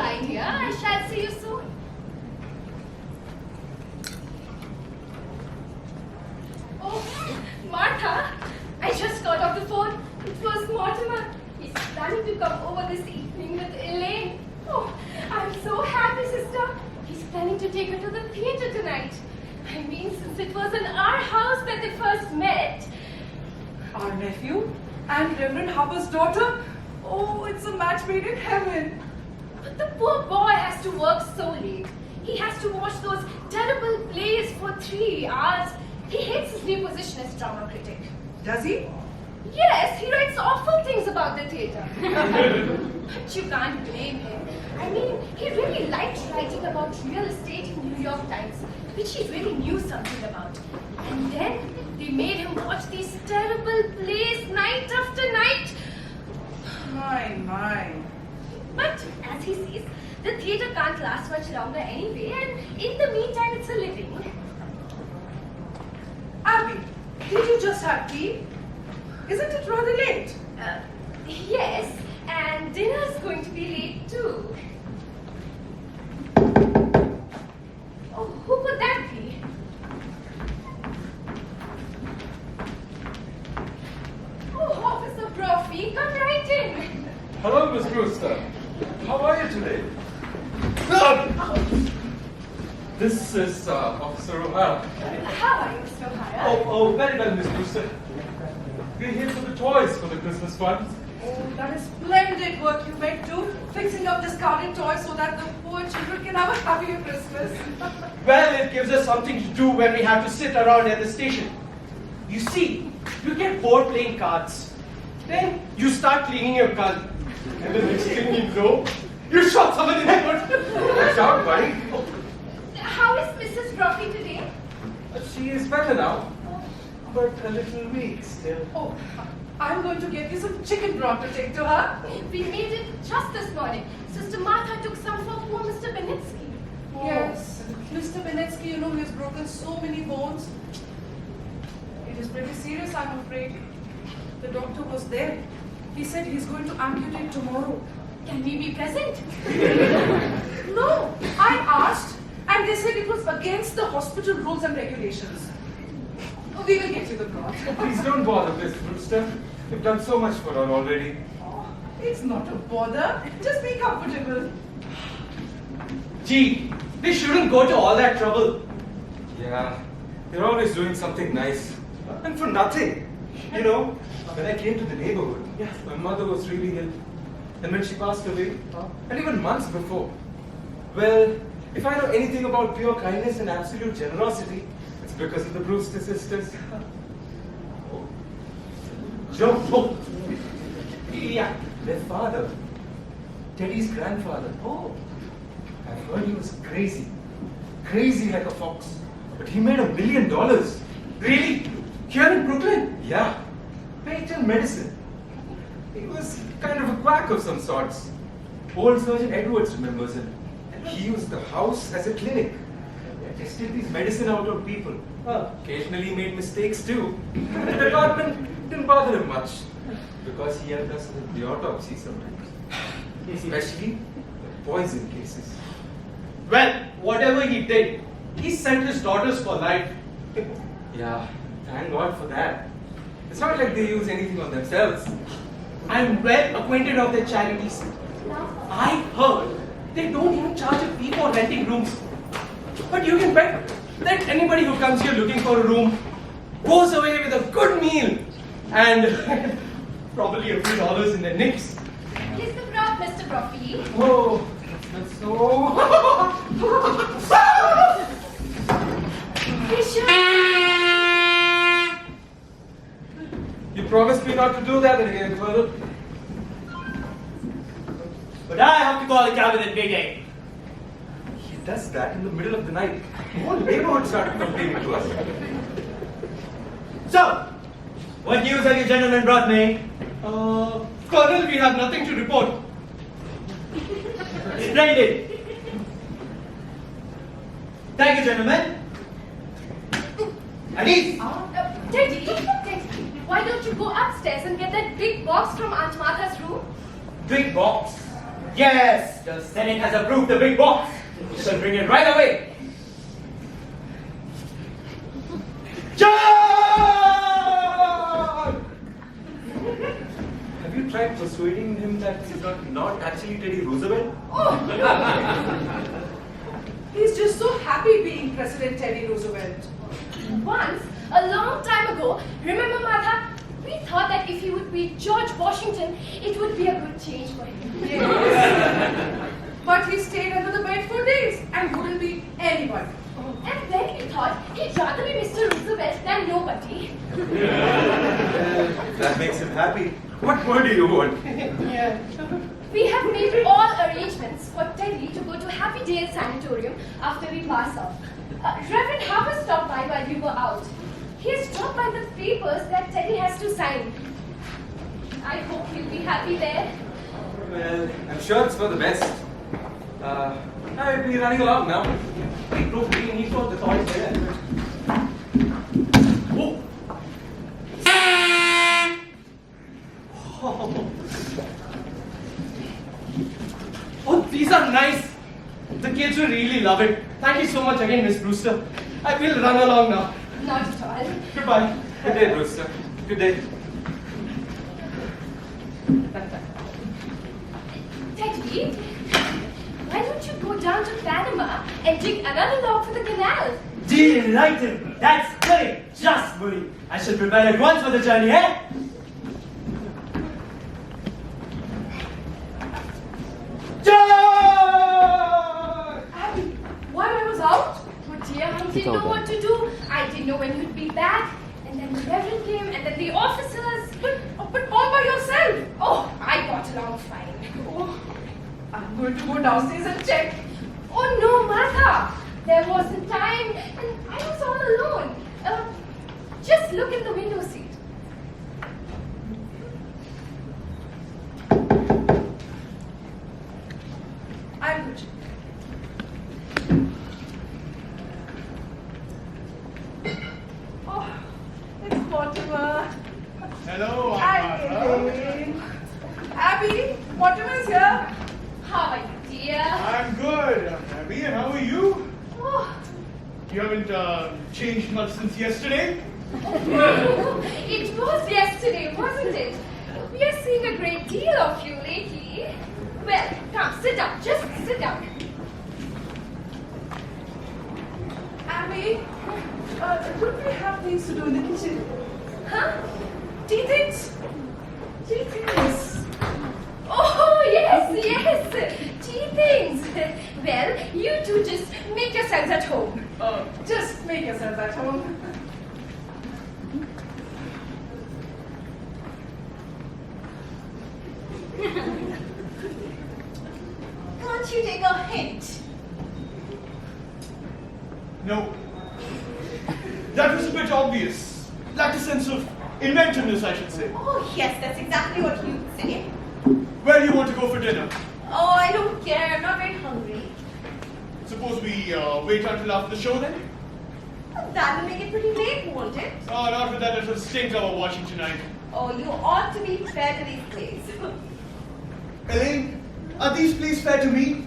Bye, dear. I shall see you soon. Oh, Martha, I just got off the phone. It was Mortimer. He's planning to come over this evening with Elaine. Oh, I'm so happy, sister. He's planning to take her to the theatre tonight. I mean, since it was in our house that they first met. Our nephew and Reverend Harper's daughter? Oh, it's a match made in heaven. But the poor boy has to work so late. He has to watch those terrible plays for 3 hours. He hates his new position as drama critic. Does he? Yes, he writes awful things about the theatre. But you can't blame him. I mean, he really liked writing about real estate in New York Times, which he really knew something about. And then they made him watch these terrible plays night after night. My. But as he says, the theatre can't last much longer anyway, and in the meantime, it's a living. Abby, did you just have tea? Isn't it rather late? Yes, and dinner's going to be late too. Oh, who could that be? Oh, Officer Brophy, come right in. Hello, Miss Brewster. How are you today? This is Officer O'Hara. How are you, Mr. O'Hara? Oh, very well, Miss Brewster. We're here for the toys for the Christmas fund. Oh, that is splendid work you made too, fixing up discarded toys so that the poor children can have a happier Christmas. Well, it gives us something to do when we have to sit around at the station. You see, you get bored playing cards. Then you start cleaning your gun. And the next thing you know, you shot someone in the foot. Watch out, buddy. How is Mrs. Brophy today? She is better now, but a little weak still. Oh, I'm going to get you some chicken broth to take to her. We made it just this morning. Sister Martha took some for poor Mr. Benitsky. Oh. Yes, Mr. Benetsky, you know, he has broken so many bones. It is pretty serious, I'm afraid. The doctor was there. He said he's going to amputate tomorrow. Can we be present? No, I asked, and they said it was against the hospital rules and regulations. We will get you the broth. Please don't bother, Miss Brewster. You've done so much for her already. Oh, it's not a bother. Just be comfortable. Gee, we shouldn't go to all that trouble. Yeah, you're always doing something nice. And for nothing. You know, when I came to the neighborhood, my mother was really ill. And when she passed away, and even months before. Well, if I know anything about pure kindness and absolute generosity, it's because of the Brewster sisters. Oh. Joe, oh. Yeah, their father, Teddy's grandfather. Oh, I've heard he was crazy. Crazy like a fox. But he made $1 million. Really? Here in Brooklyn? Yeah, patent medicine. He was kind of a quack of some sorts. Old Surgeon Edwards remembers him. He used the house as a clinic. Tested these medicine out on people. Occasionally made mistakes too. The department didn't bother him much because he helped us with the autopsy sometimes. Especially the poison cases. Well, whatever he did, he sent his daughters for life. Yeah, thank God for that. It's not like they use anything on themselves. I'm well acquainted of their charities. I heard they don't even charge a fee for renting rooms. But you can bet that anybody who comes here looking for a room goes away with a good meal and probably a few dollars in their nips. Here's the broth, Mr. Brophy. Oh, that's so. You promised me not to do that again, Colonel. But I have to call the cabinet meeting. He does that in the middle of the night. The whole neighborhood started complaining to us. So, what news have you gentlemen brought me? Colonel, we have nothing to report. Splendid. Thank you, gentlemen. At ease. Teddy, why don't you go upstairs and get that big box from Aunt Martha's room? Big box. Yes, the Senate has approved the big box. You shall bring it right away. John! Have you tried persuading him that he's not actually Teddy Roosevelt? He's just so happy being President Teddy Roosevelt. Once, a long time ago, remember Martha? We thought that if he would be George Washington, it would be a good change for him. Yes. But he stayed under the bed for days and wouldn't be anybody. And then we thought he'd rather be Mr. Roosevelt than nobody. That makes him happy. What more do you want? Yeah. We have made all arrangements for Teddy to go to Happy Dale Sanatorium after we pass off. Reverend Harper stopped by while we were out. He has dropped by the papers that Teddy has to sign. I hope he'll be happy there. Well, I'm sure it's for the best. I'll be running along now. Wait, no, we need for the toys there. Oh. Oh, these are nice. The kids will really love it. Thank you so much again, Miss Brewster. I will run along now. Not at all. Goodbye. Good day, Brewster. Good day. Teddy, why don't you go down to Panama and dig another log for the canal? Delighted. That's great. Just moving. I shall prepare at once for the journey, eh? John! Abby, while I was out, oh dear, I didn't know what to do. I didn't know when you'd be back. And then the Reverend came, and then the officers. But all by yourself. Oh, I got along fine. Oh, I'm going to go downstairs and check. Oh no, Martha! There wasn't time, and I was all alone. Just look in the window seat. I'm good. Oh, it's Mortimer. Hello, Hi, Elaine. Abby, Mortimer's here. How are you, dear? I'm good, Abby, and how are you? Oh, You haven't changed much since yesterday? it was yesterday, wasn't it? We are seeing a great deal of you lately. Well, come, sit down. Just sit down. Abby, don't we have things to do in the kitchen? Huh? Tea things? Tea things. Oh, yes, yes. Tea things. Well, you two just make yourselves at home. Just make yourself at home. Can't you take a hint? No. That was a bit obvious. Lacked a sense of inventiveness, I should say. Oh, yes, that's exactly what you say. Where do you want to go for dinner? Oh, I don't care. I'm not very hungry. Suppose we wait until after the show then? That will make it pretty late, won't it? Oh, not with that little stink our watching tonight. Oh, you ought to be fair to these plays. Elaine, are these plays fair to me?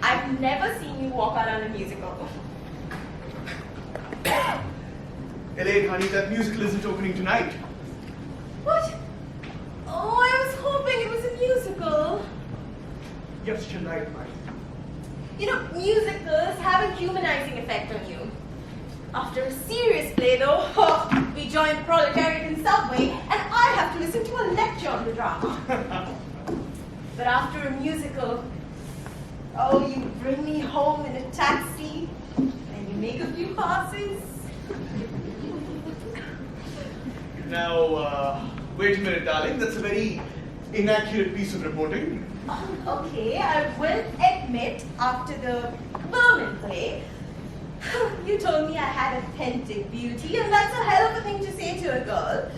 I've never seen you walk out on a musical. Elaine, honey, that musical isn't opening tonight. What? Oh, I was hoping it was a musical. Yes, tonight, Mike. You know, musicals have a humanizing effect on you. After a serious play, though, we join the proletariat in subway, and I have to listen to a lecture on the drama. But after a musical, oh, you bring me home in a taxi, and you make a few passes. Now, wait a minute, darling. That's a very inaccurate piece of reporting. Okay, I will admit, after the Berlin play, you told me I had authentic beauty, and that's a hell of a thing to say to a girl.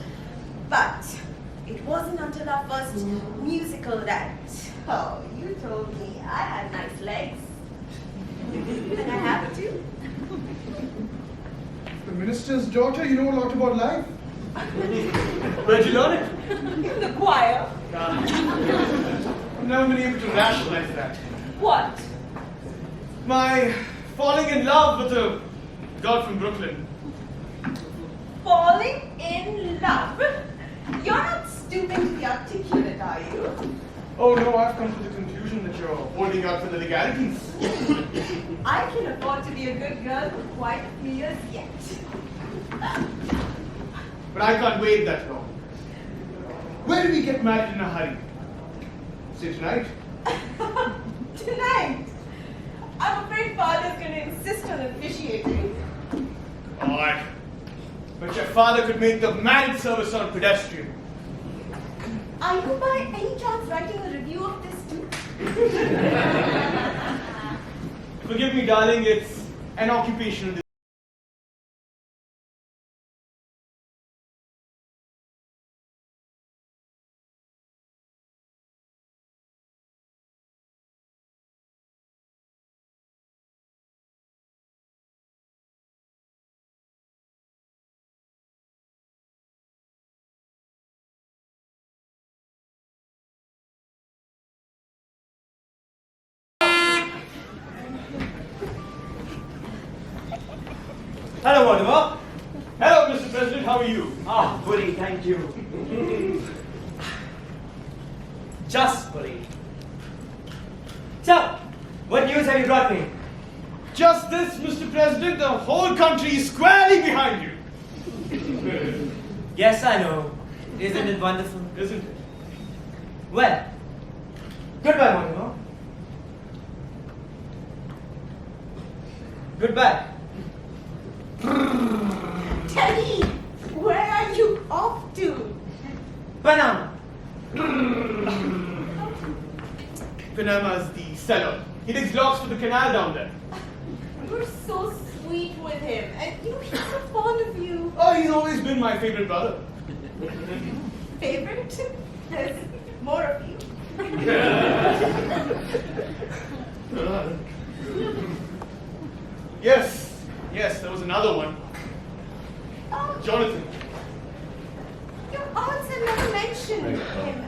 But it wasn't until our first musical that, oh, you told me I had nice legs. And I have too. The minister's daughter, you know a lot about life. Where'd you learn it? In the choir. never been able to rationalize that. What? My falling in love with a girl from Brooklyn. Falling in love? You're not stupid to be articulate, are you? Oh no, I've come to the conclusion that you're holding out for the legalities. I can afford to be a good girl for quite a few years yet. But I can't wait that long. When do we get married in a hurry? Say tonight? Tonight? I'm afraid Father's going to insist on officiating. Alright. But your father could make the marriage service on pedestrian. Are you by any chance writing a review of this too? Forgive me, darling, it's an occupational disease. Hello, Mortimer. Hello, Mr. President, how are you? Ah, bully, thank you. Just bully. So, what news have you brought me? Just this, Mr. President, the whole country is squarely behind you. Yes, I know. Isn't it wonderful? Isn't it? Well, goodbye, Mortimer. Goodbye. Teddy, where are you off to? Panama. Panama is the cellar. He digs locks for the canal down there. You're so sweet with him, and he's so fond of you. Oh, he's always been my favorite brother. Favorite? There's more of you. Yes, there was another one. Jonathan. Your aunts have never mentioned him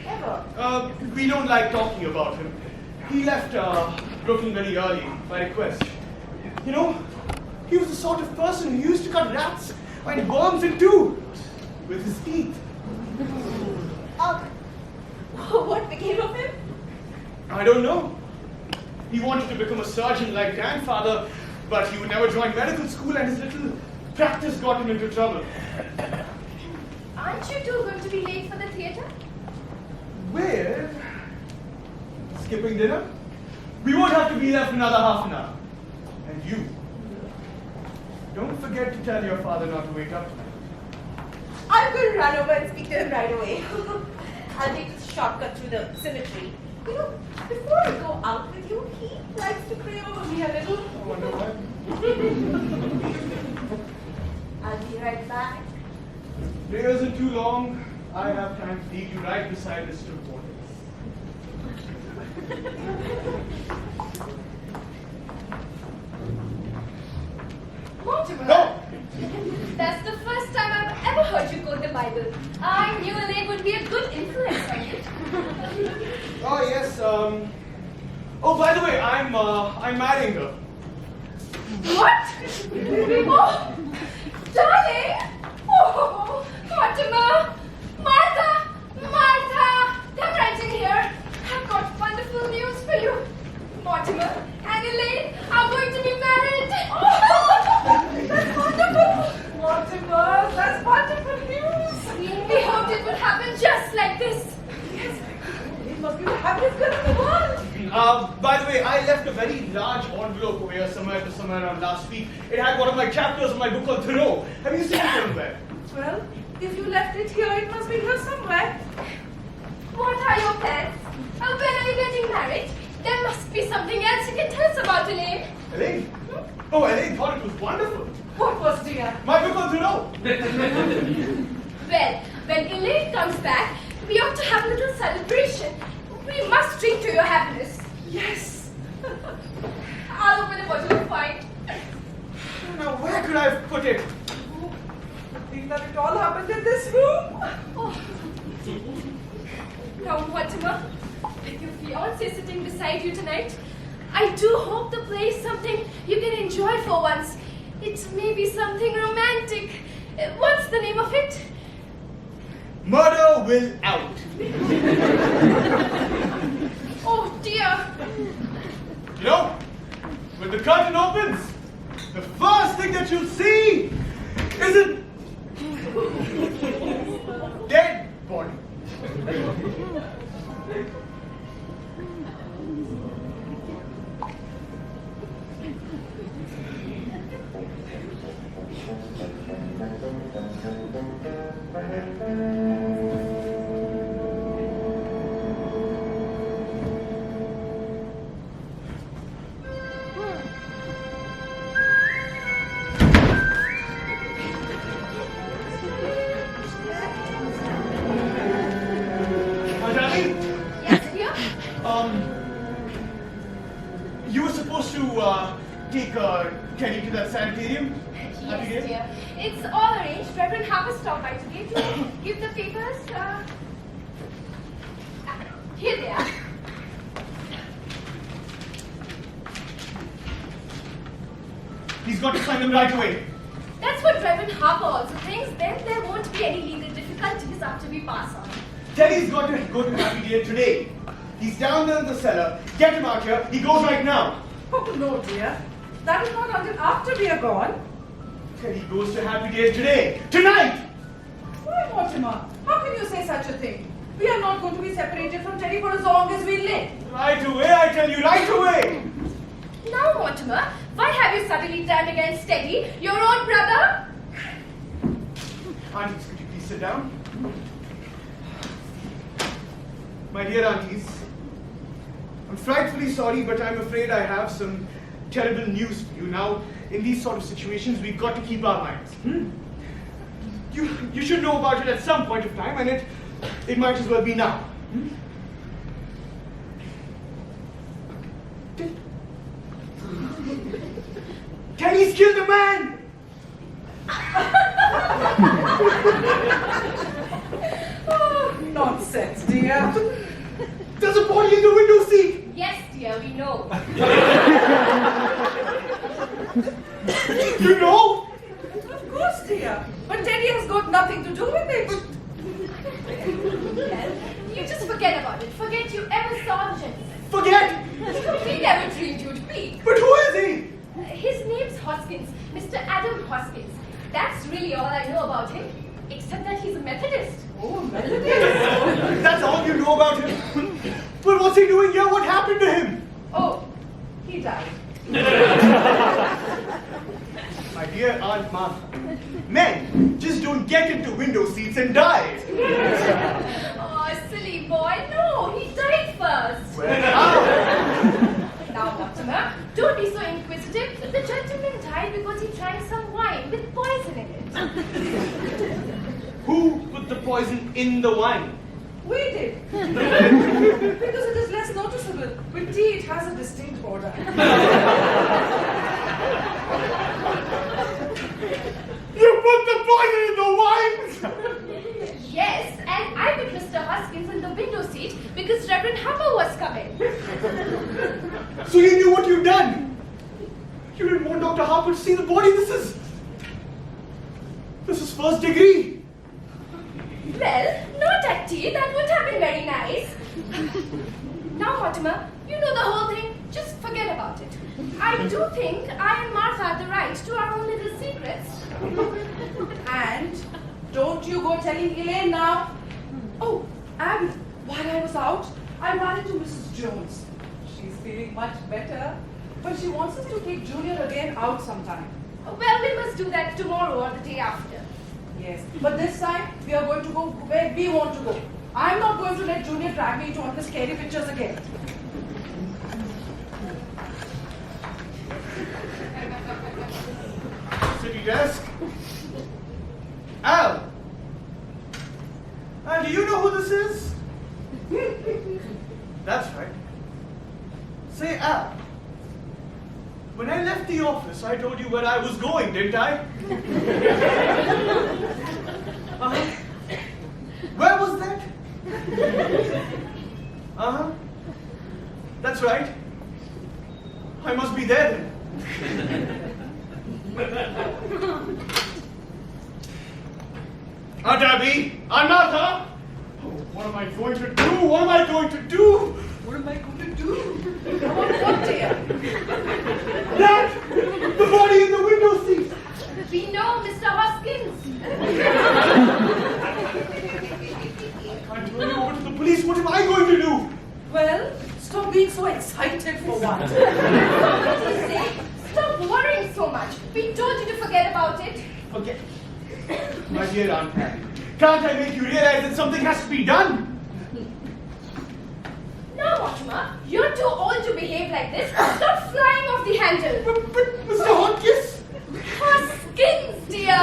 ever. We don't like talking about him. He left Brooklyn very early, by request. You know, he was the sort of person who used to cut rats and worms in two with his teeth. What became of him? I don't know. He wanted to become a surgeon like grandfather, but he would never join medical school and his little practice got him into trouble. Aren't you two going to be late for the theatre? Well, skipping dinner? We won't have to be there for another half an hour. And you, don't forget to tell your father not to wake up tonight. I'm going to run over and speak to him right away. I'll take this shortcut through the cemetery. You know, before I go out with you, he likes to pray over me a little. I wonder why. I'll be right back. Prayer isn't too long. I have time to leave you right beside Mr. Waters. Mortimer! No! That's the first time I've ever heard you quote the Bible. I knew Elaine would be a good influence on you. Oh, yes, oh, by the way, I'm marrying her. What? Oh, darling! Oh, Mortimer! Martha! Martha! Come right in here. I've got wonderful news for you. Mortimer and Elaine are going to be married. Oh, that's wonderful. Mortimer, that's wonderful news. We hoped it would happen just like this. Yes, it must be the happiest girl in the world. By the way, I left a very large envelope over here somewhere around last week. It had one of my chapters of my book called Thoreau. Have you seen it anywhere? Well, if you left it here, it must be here somewhere. What are your plans? When are you getting married? There must be something else you can tell us about Elaine. Elaine? Oh, Elaine thought it was wonderful. What was dear? My book called Thoreau. Well, when Elaine comes back, we ought to have a little celebration. We must drink to your happiness. Yes. I'll open a bottle of wine. Now, where could I have put it? I think that it all happened in this room. Oh. Now, Mortimer, when you fiancé sitting beside you tonight. I do hope the play is something you can enjoy for once. It may be something romantic. What's the name of it? Murder will out. Oh dear. You know, when the curtain opens, the first thing that you'll see is a dead body. Yes, dear? You were supposed to take Teddy to that sanitarium? Happy Yes, day? dear. It's all arranged. Reverend Harper stopped by today to give the papers. Here they are. He's got to sign them right away. That's what Reverend Harper also thinks. Then there won't be any legal difficulties after we pass on. Teddy's got to go to Happy Day today. He's down there in the cellar. Get him out here. He goes right now. Oh, no, dear. That is not until after we are gone. Teddy goes to Happy Day today. Tonight! Why, Mortimer? How can you say such a thing? We are not going to be separated from Teddy for as long as we live. Right away, I tell you, right away! Now, Mortimer, why have you suddenly turned against Teddy, your own brother? Aunties, could you please sit down? My dear aunties, I'm frightfully sorry, but I'm afraid I have some terrible news for you. Now, in these sort of situations, we've got to keep our minds. You should know about it at some point of time, and it might as well be now. Teddy's killed a man! Oh, nonsense, dear. There's a body in the window seat! Yes, dear, we know. You know? Of course, dear. But Teddy has got nothing to do with it. Well, you just forget about it. Forget you ever saw the gentleman. Forget! We never dreamed you'd be. But who is he? His name's Hoskins, Mr. Adam Hoskins. That's really all I know about him, except that he's a Methodist. Oh, Methodist. That's all you know about him. But what's he doing here? What happened to him? Oh, he died. My dear Aunt Martha, men just don't get into window seats and die. Oh, silly boy. No, he died first. Well, how? Now, Mortimer, don't be so inquisitive. The gentleman died because he drank some wine with poison in it. Who put the poison in the wine? We did. Because it is less noticeable. With tea, it has a distinct odor. You put the poison in the wine? Yes, and I put Mr. Hoskins in the window seat because Reverend Harper was coming. So you knew what you'd done? You didn't want Dr. Harper to see the body? This is first degree. Well, not at tea. That would have been very nice. Now, Mortimer, you know the whole thing. Just forget about it. I do think I and Martha have the right to our own little secrets. And don't you go telling Elaine now. Oh, and while I was out, I ran into Mrs. Jones. She's feeling much better, but she wants us to take Junior again out sometime. Well, we must do that tomorrow or the day after. Yes, but this time we are going to go where we want to go. I'm not going to let Junior drag me into one of the scary pictures again. City desk. Al. Al, do you know who this is? That's right. Say, Al. When I left the office, I told you where I was going, didn't I? Where was that? That's right. I must be there then. Aunt Abby, Aunt Martha. Oh, what am I going to do? What am I going to do? What am I going to do? What, dear? That! The body in the window seat! We know, Mr. Hoskins. I can't turn you over to the police. What am I going to do? Well, stop being so excited for once. Stop worrying so much. We told you to forget about it. Okay. My dear Aunt Abby, can't I make you realize that something has to be done? No, Mortimer, you're too old to behave like this. Stop flying off the handle. But Mr. Hotkiss! Hoskins, dear.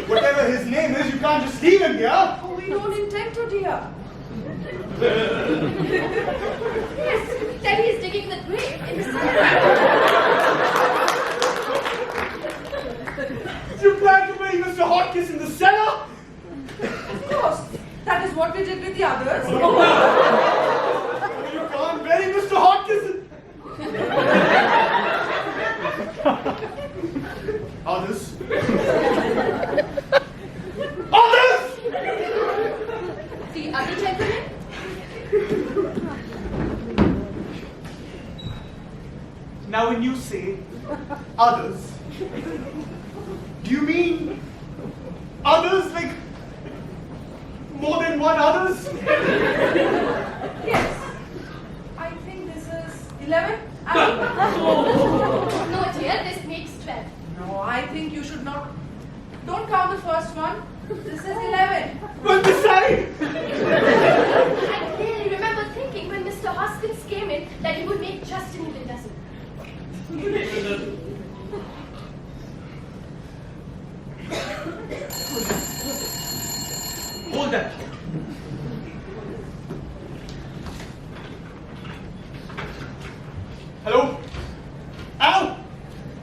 Whatever his name is, you can't just leave him here. Oh, we don't intend to, dear. Yes, Daddy is digging the grave in the cellar. You plan to bury Mr. Hotkiss in the cellar? Of course. That is what we did with the others. You can't bury Mr. Hotkiss in... Others? Others! The other gentleman? Now when you say others, do you mean others like more than one others? Yes. I think this is 11. No, dear, this makes 12. No, I think you should not. Don't count the first one. This is 11. But decide! I clearly remember thinking when Mr. Hoskins came in that he would make just an even dozen. Hold that. Hello? Al?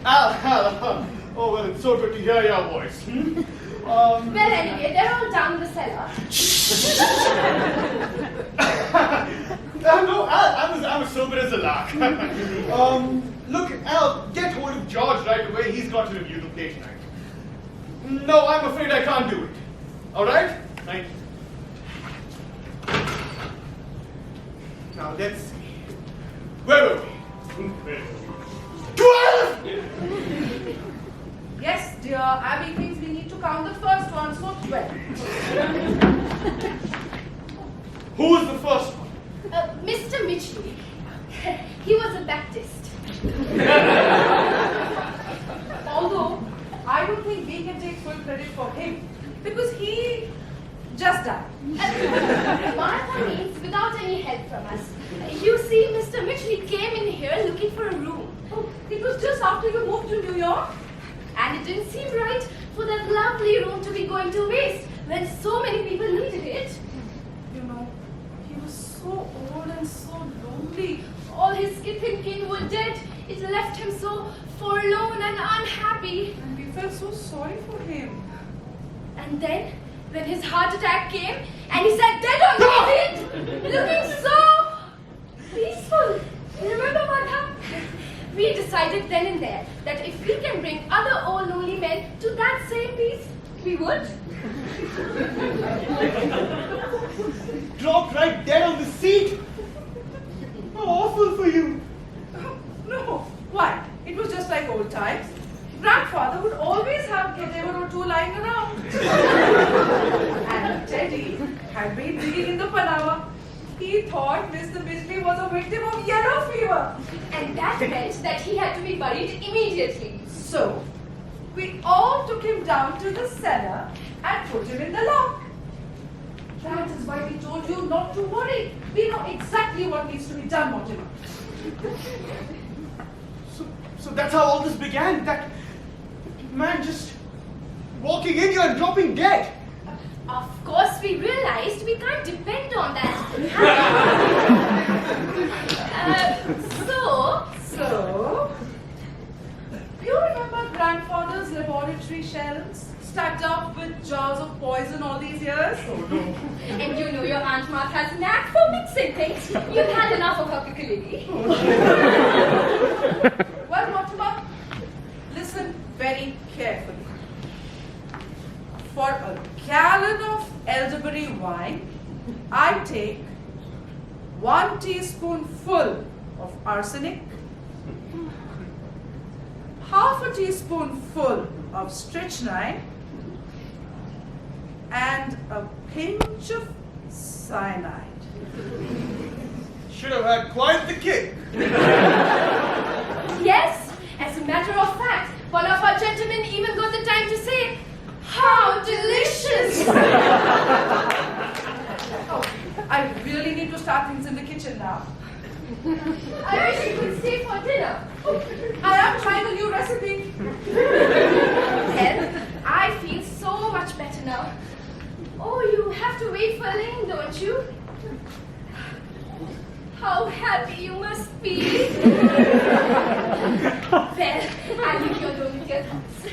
Al. Oh, well, it's so good to hear your voice. Well, anyway, they're all down in the cellar. No, Al, I was sober as a lark. Look, Al, get hold of George right away. He's got to review the play tonight. No, I'm afraid I can't do it. All right? Thank you. Now, let's see. Where were we? 12! Yes, dear. Abby thinks we need to count the first one, so 12. Who was the first one? Mr. Mitchley. He was a Baptist. Although, I don't think we can take full credit for him because he just died. Martha means without any help from us. You see, Mr. Mitchley came in here looking for a room. Oh, it was just after you moved to New York. And it didn't seem right for that lovely room to be going to waste when so many people needed it. You know, he was so old and so lonely. All his kith and kin were dead. It left him so forlorn and unhappy. And we felt so sorry for him. And then, when his heart attack came, and he sat dead on the bed, looking so peaceful. Remember, Martha? We decided then and there that if we can bring other old lonely men to that same peace, we would. Dropped right dead on the seat? How awful for you. No, why? It was just like old times. Grandfather would always have whatever or two lying around. And Teddy had been digging in the Panama. He thought Mr. Bisley was a victim of yellow fever. And that meant that he had to be buried immediately. So, we all took him down to the cellar and put him in the lock. That is why we told you not to worry. We know exactly what needs to be done, Mortimer. So that's how all this began. That man just walking in here and dropping dead. Of course, we realized we can't depend on that. So, you remember grandfather's laboratory shelves stacked up with jars of poison all these years? Oh no. And you know your Aunt Martha's knack for mixing things. You've had enough of her piccalilli. Well, Mortimer, listen very carefully. For a gallon of elderberry wine, I take 1 teaspoonful of arsenic, half a teaspoonful of strychnine, and a pinch of cyanide. Should have had quite the kick. Yes, as a matter of fact, one of our gentlemen even got the time to say, "How delicious!" Oh, I really need to start things in the kitchen now. I wish you could stay for dinner. I am trying a new recipe. Well, I feel so much better now. Oh, you have to wait for Elaine, don't you? How happy you must be. Well, I'll leave you alone with your thoughts.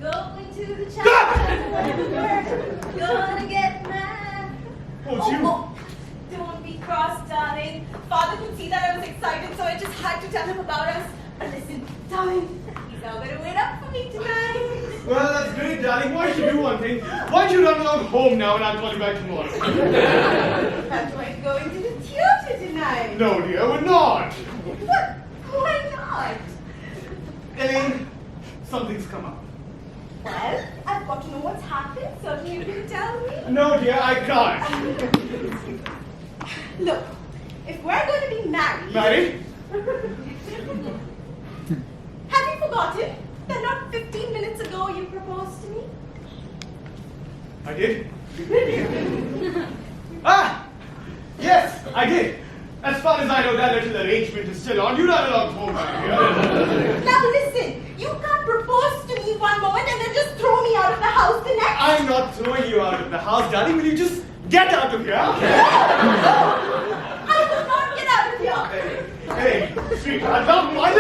Going to the chapel, gonna get mad. Oh, it's you. Don't be cross, darling. Father could see that I was excited, so I just had to tell him about us. But listen, darling, he's not going to wait up for me tonight. Well, that's great, darling. Why don't you do one thing? Why don't you run along home now and I'll call you back tomorrow? I'm going to the theater tonight. No, dear, we're not. What? Why not? Elaine, something's come up. Well, I've got to know what's happened, so you can tell me. No, dear, I can't. Look, if we're going to be married... Married? Have you forgotten that not 15 minutes ago you proposed to me? I did. Ah! Yes, I did. As far as I know, that little arrangement is still on. You run along home, my dear. Now listen, you can't propose to me one moment and then just throw me out of the house the next. I'm not throwing you out of the house, darling. Will you just get out of here? I will not get out of here. Hey, sweetheart, love my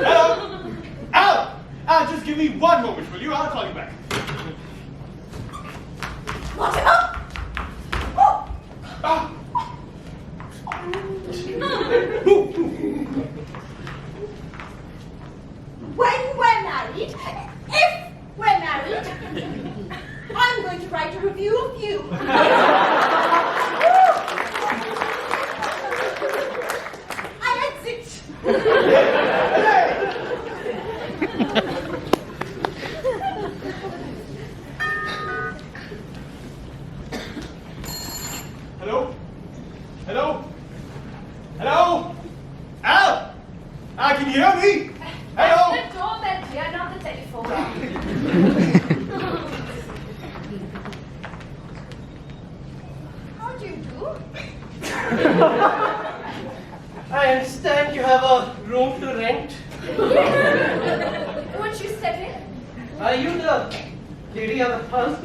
Hello? Al! Al, just give me one moment, will you? I'll call you back. Mortimer! Oh. Ah. When we're married, if we're married, I'm going to write a review of you. I exit. Hello? Hello? Hello? Al! Al, can you hear me? Hello? The doorbell, dear, not the telephone. How do you do? I understand you have a room to rent. Won't you step in? Are you the lady of the house?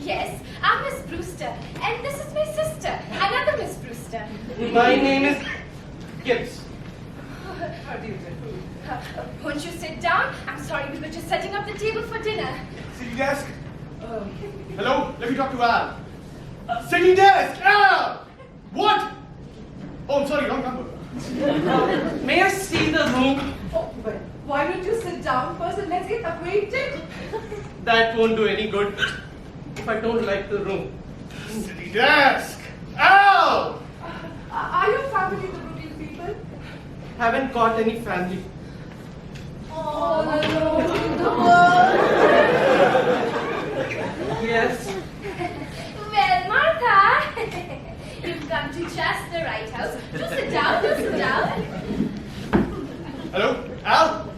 Yes, I'm Miss Brewster, and this is my sister, another Miss Brewster. My name is Gibbs. How do you do? Won't you sit down? I'm sorry, we were just setting up the table for dinner. City desk? Hello? Let me talk to Al. City desk! Al! What? Oh, I'm sorry, wrong number. May I see the room? Oh, but why don't you sit down first and let's get acquainted? That won't do any good if I don't like the room. City desk! Al! Are your family the routine people? Haven't got any family. All alone in the world. Yes. Well, Martha, you've come to just the right house. Do sit down, do sit down. Hello? Al?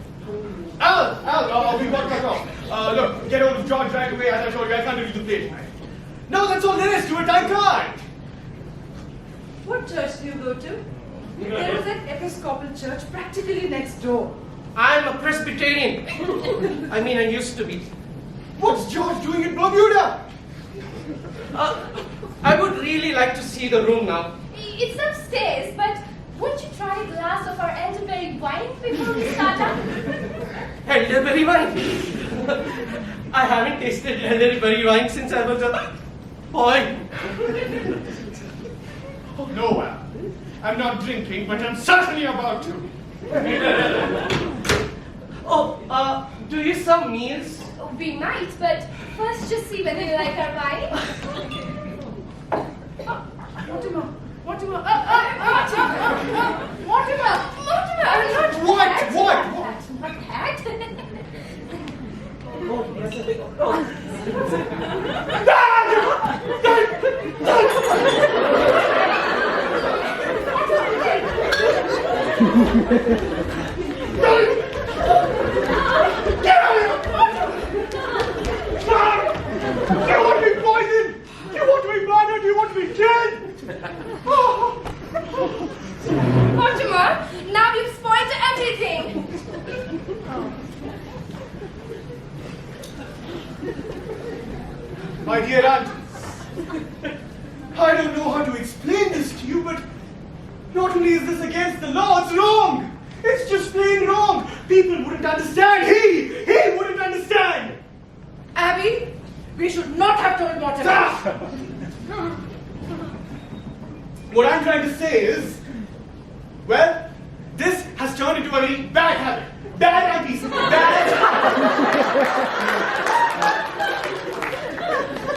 Al, we got cut off. Look, get hold of George right away. As I told you, I can't do the play tonight. No, that's all there is to it. I can't. What church do you go to? There was an Episcopal church practically next door. I'm a Presbyterian. I mean, I used to be. What's George doing in Bermuda? I would really like to see the room now. It's upstairs, but won't you try a glass of our elderberry wine before we start up? Elderberry wine? I haven't tasted elderberry wine since I was a boy. No, Al. I'm not drinking, but I'm certainly about to. Oh, do you serve meals? We might, but first just see whether you like our wine. Mortimer! Mortimer! What? Not that. Do you want to be poisoned? Do you want to be murdered? Do you want to be killed? Mortimer, now you've spoiled everything. My dear aunt, I don't know how to explain this to you, but not only is this against the law, it's wrong. It's just plain wrong. People wouldn't understand. He wouldn't understand. Abby, we should not have told Mortimer. What I'm trying to say is, well, this has turned into a very bad habit. Bad IPs. Bad.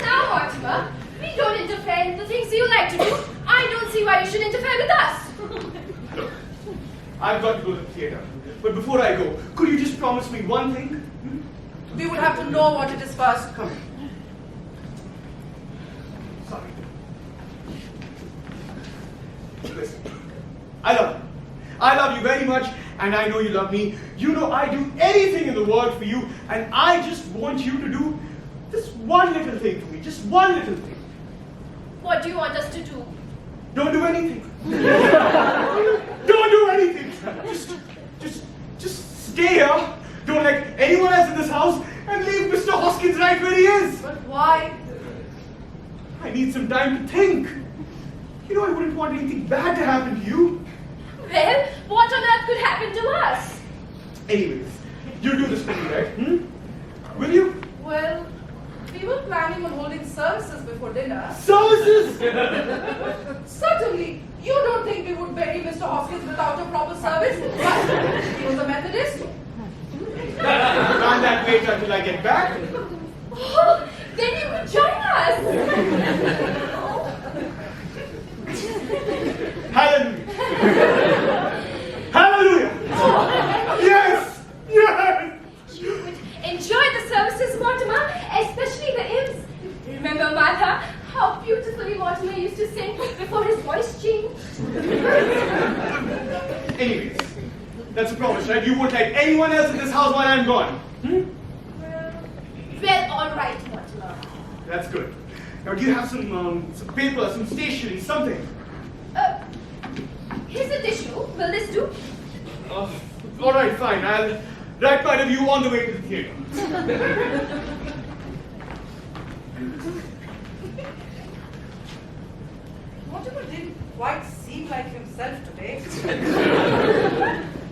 Now, Mortimer, we don't interfere in the things you like to do. I don't see why you should interfere with us. Look, I've got to go to the theatre. But before I go, could you just promise me one thing? We would have to know what it is first. Come. Sorry. Listen, I love you. I love you very much, and I know you love me. You know I'd do anything in the world for you, and I just want you to do this one little thing for me. Just one little thing. What do you want us to do? Don't do anything. Don't do anything. Just stay here. Don't let anyone else in this house, and leave Mr. Hoskins right where he is. But why? I need some time to think. You know I wouldn't want anything bad to happen to you. Well, what on earth could happen to us? Anyways, you do this for me, right? Will you? Well, we were planning on holding services before dinner. Services! Certainly, you don't think we would bury Mr. Hoskins without a proper service? But he was a Methodist. Can't that wait until I get back? Oh, then you could join us. Hallelujah! Hallelujah! Yes! Yes! You would enjoy the services, Mortimer, especially the hymns. Remember, Martha, how beautifully Mortimer used to sing before his voice changed? Anyways, that's a promise, right? You won't let anyone else in this house while I'm gone. Well, all right, Mortimer. That's good. Now, do you have some paper, some stationery, something? Here's a tissue. Will this do? All right, fine. I'll write my review on the way to the theatre. Mortimer didn't quite seem like himself today.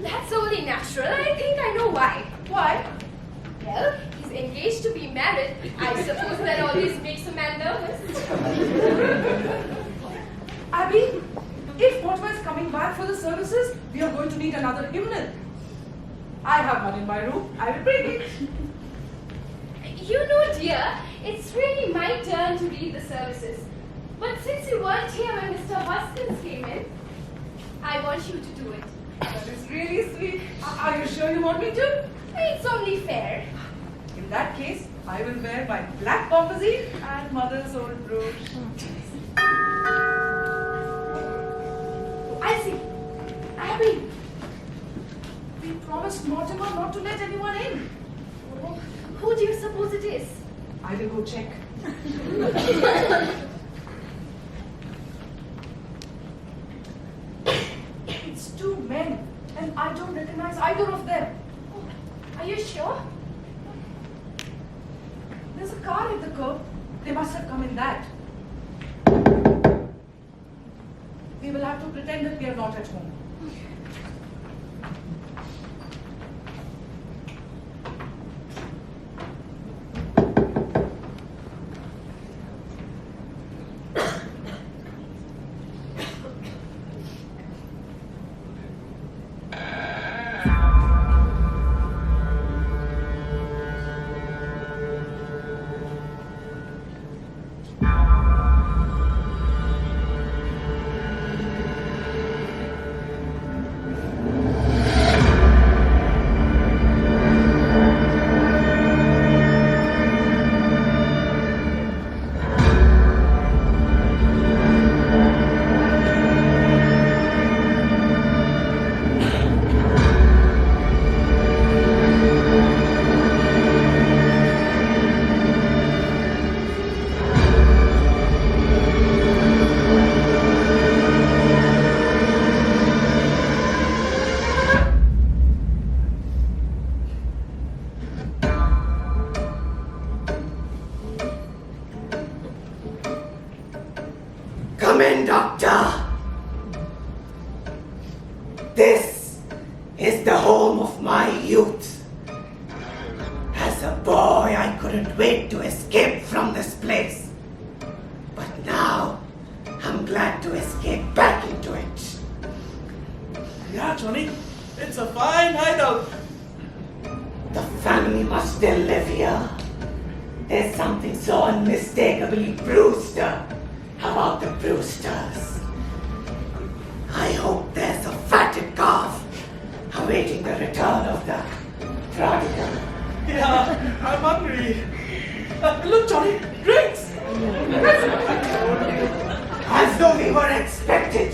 That's only natural. I think I know why. Why? Well, he's engaged to be married. I suppose that always makes a man nervous. Abby, if Mortimer is coming back for the services, we are going to need another hymnal. I have one in my room. I will bring it. You know, dear, it's really my turn to lead the services. But since you weren't here when Mr. Hoskins came in, I want you to do it. That is really sweet. Are you sure you want me to? It's only fair. In that case, I will wear my black bombazine and mother's old brooch. I see. Abby. We Mortimer not to let anyone in. Oh, who do you suppose it is? I will go check. It's two men, and I don't recognize either of them. Oh, are you sure? There's a car at the curb. They must have come in that. We will have to pretend that we are not at home. Come in, Doctor. This is the home of my youth. As a boy, I couldn't wait to escape from this place. But now, I'm glad to escape back into it. Yeah, Johnny, it's a fine hideout. The family must still live here. There's something so unmistakably Brewster about the Brewsters. I hope there's a fatted calf awaiting the return of the prodigal. Yeah, I'm hungry. Look, Johnny, drinks! As though we were expected.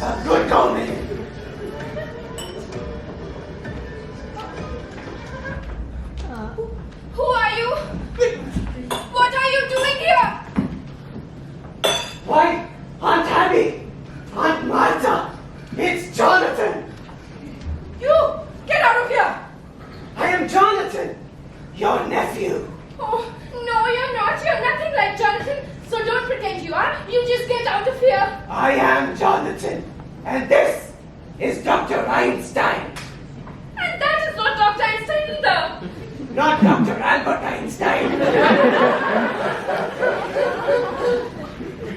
A good omen. Who are you? What are you doing here? Why, Aunt Abby, Aunt Martha, it's Jonathan. You! Get out of here! I am Jonathan, your nephew. Oh, no, you're not. You're nothing like Jonathan. So don't pretend you are. You just get out of here. I am Jonathan, and this is Dr. Einstein. And that is not Dr. Einstein either. Not Dr. Albert Einstein.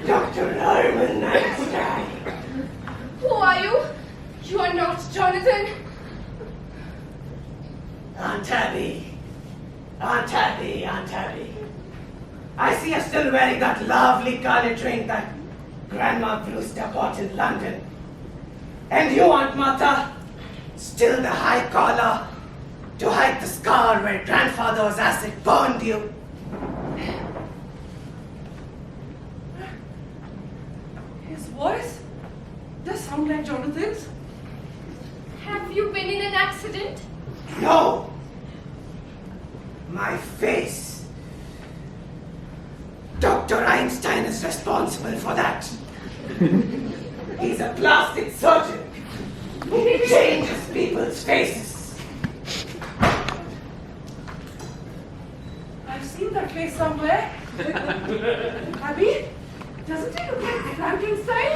Dr. Herman Einstein. Who are you? You are not Jonathan. Aunt Abby. Aunt Abby, Aunt Abby. I see you're still wearing that lovely garnet ring that Grandma Brewster bought in London. And you, Aunt Martha, still the high collar to hide the scar where grandfather's acid burned you. His voice does sound like Jonathan's. Have you been in an accident? No! My face. Dr. Einstein is responsible for that. He's a plastic surgeon. He changes people's faces. I've seen that face somewhere. Abby, doesn't he look like Frankenstein?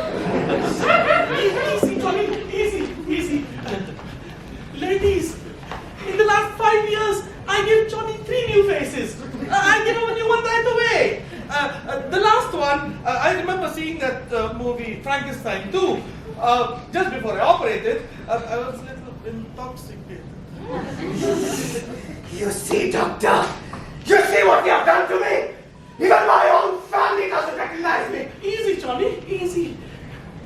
Easy, Johnny, easy. Ladies, in the last 5 years, I gave Johnny 3 new faces. I gave him a new one right away. The last one, I remember seeing that movie Frankenstein 2. Just before I operated, I was a little intoxicated. You see, Doctor? You see what you have done to me? Even my own family doesn't recognize me. Easy, Johnny, easy.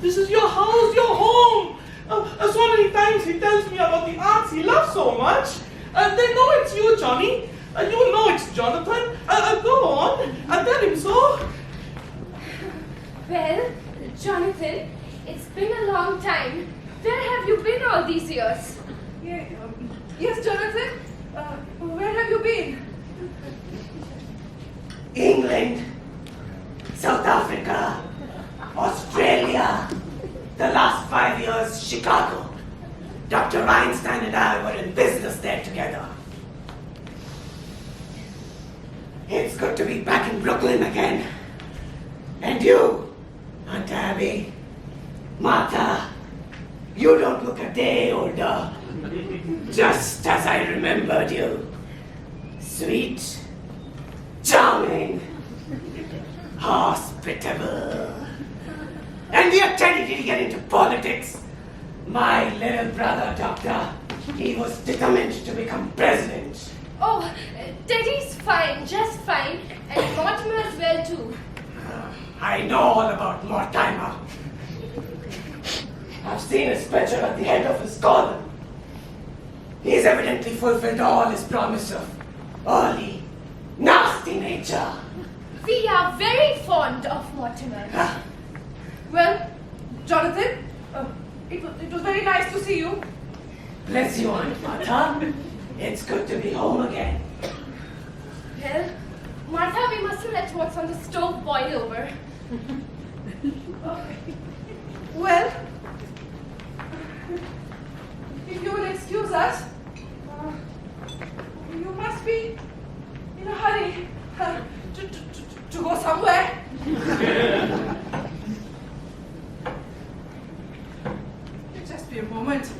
This is your house, your home. So many times he tells me about the arts he loves so much. They know it's you, Johnny. You know it's Jonathan. Go on, tell him so. Well, Jonathan, it's been a long time. Where have you been all these years? Yeah, Yes, Jonathan? Where have you been? England, South Africa, Australia, the last 5 years, Chicago. Dr. Einstein and I were in business there together. It's good to be back in Brooklyn again. And you, Aunt Abby, Martha, you don't look a day older. Just as I remembered you. Sweet, charming, hospitable. And dear Teddy, did he get into politics? My little brother, Doctor, he was determined to become president. Oh, Teddy's fine, just fine. And Mortimer as well too. I know all about Mortimer. I've seen his picture at the head of his column. He's evidently fulfilled all his promise of early, nasty nature. We are very fond of Mortimer. Well, Jonathan, it was very nice to see you. Bless you, Aunt Martha. It's good to be home again. Well, Martha, we mustn't let what's on the stove boil over. Well, if you will excuse us, you must be in a hurry to go somewhere. Just be a moment.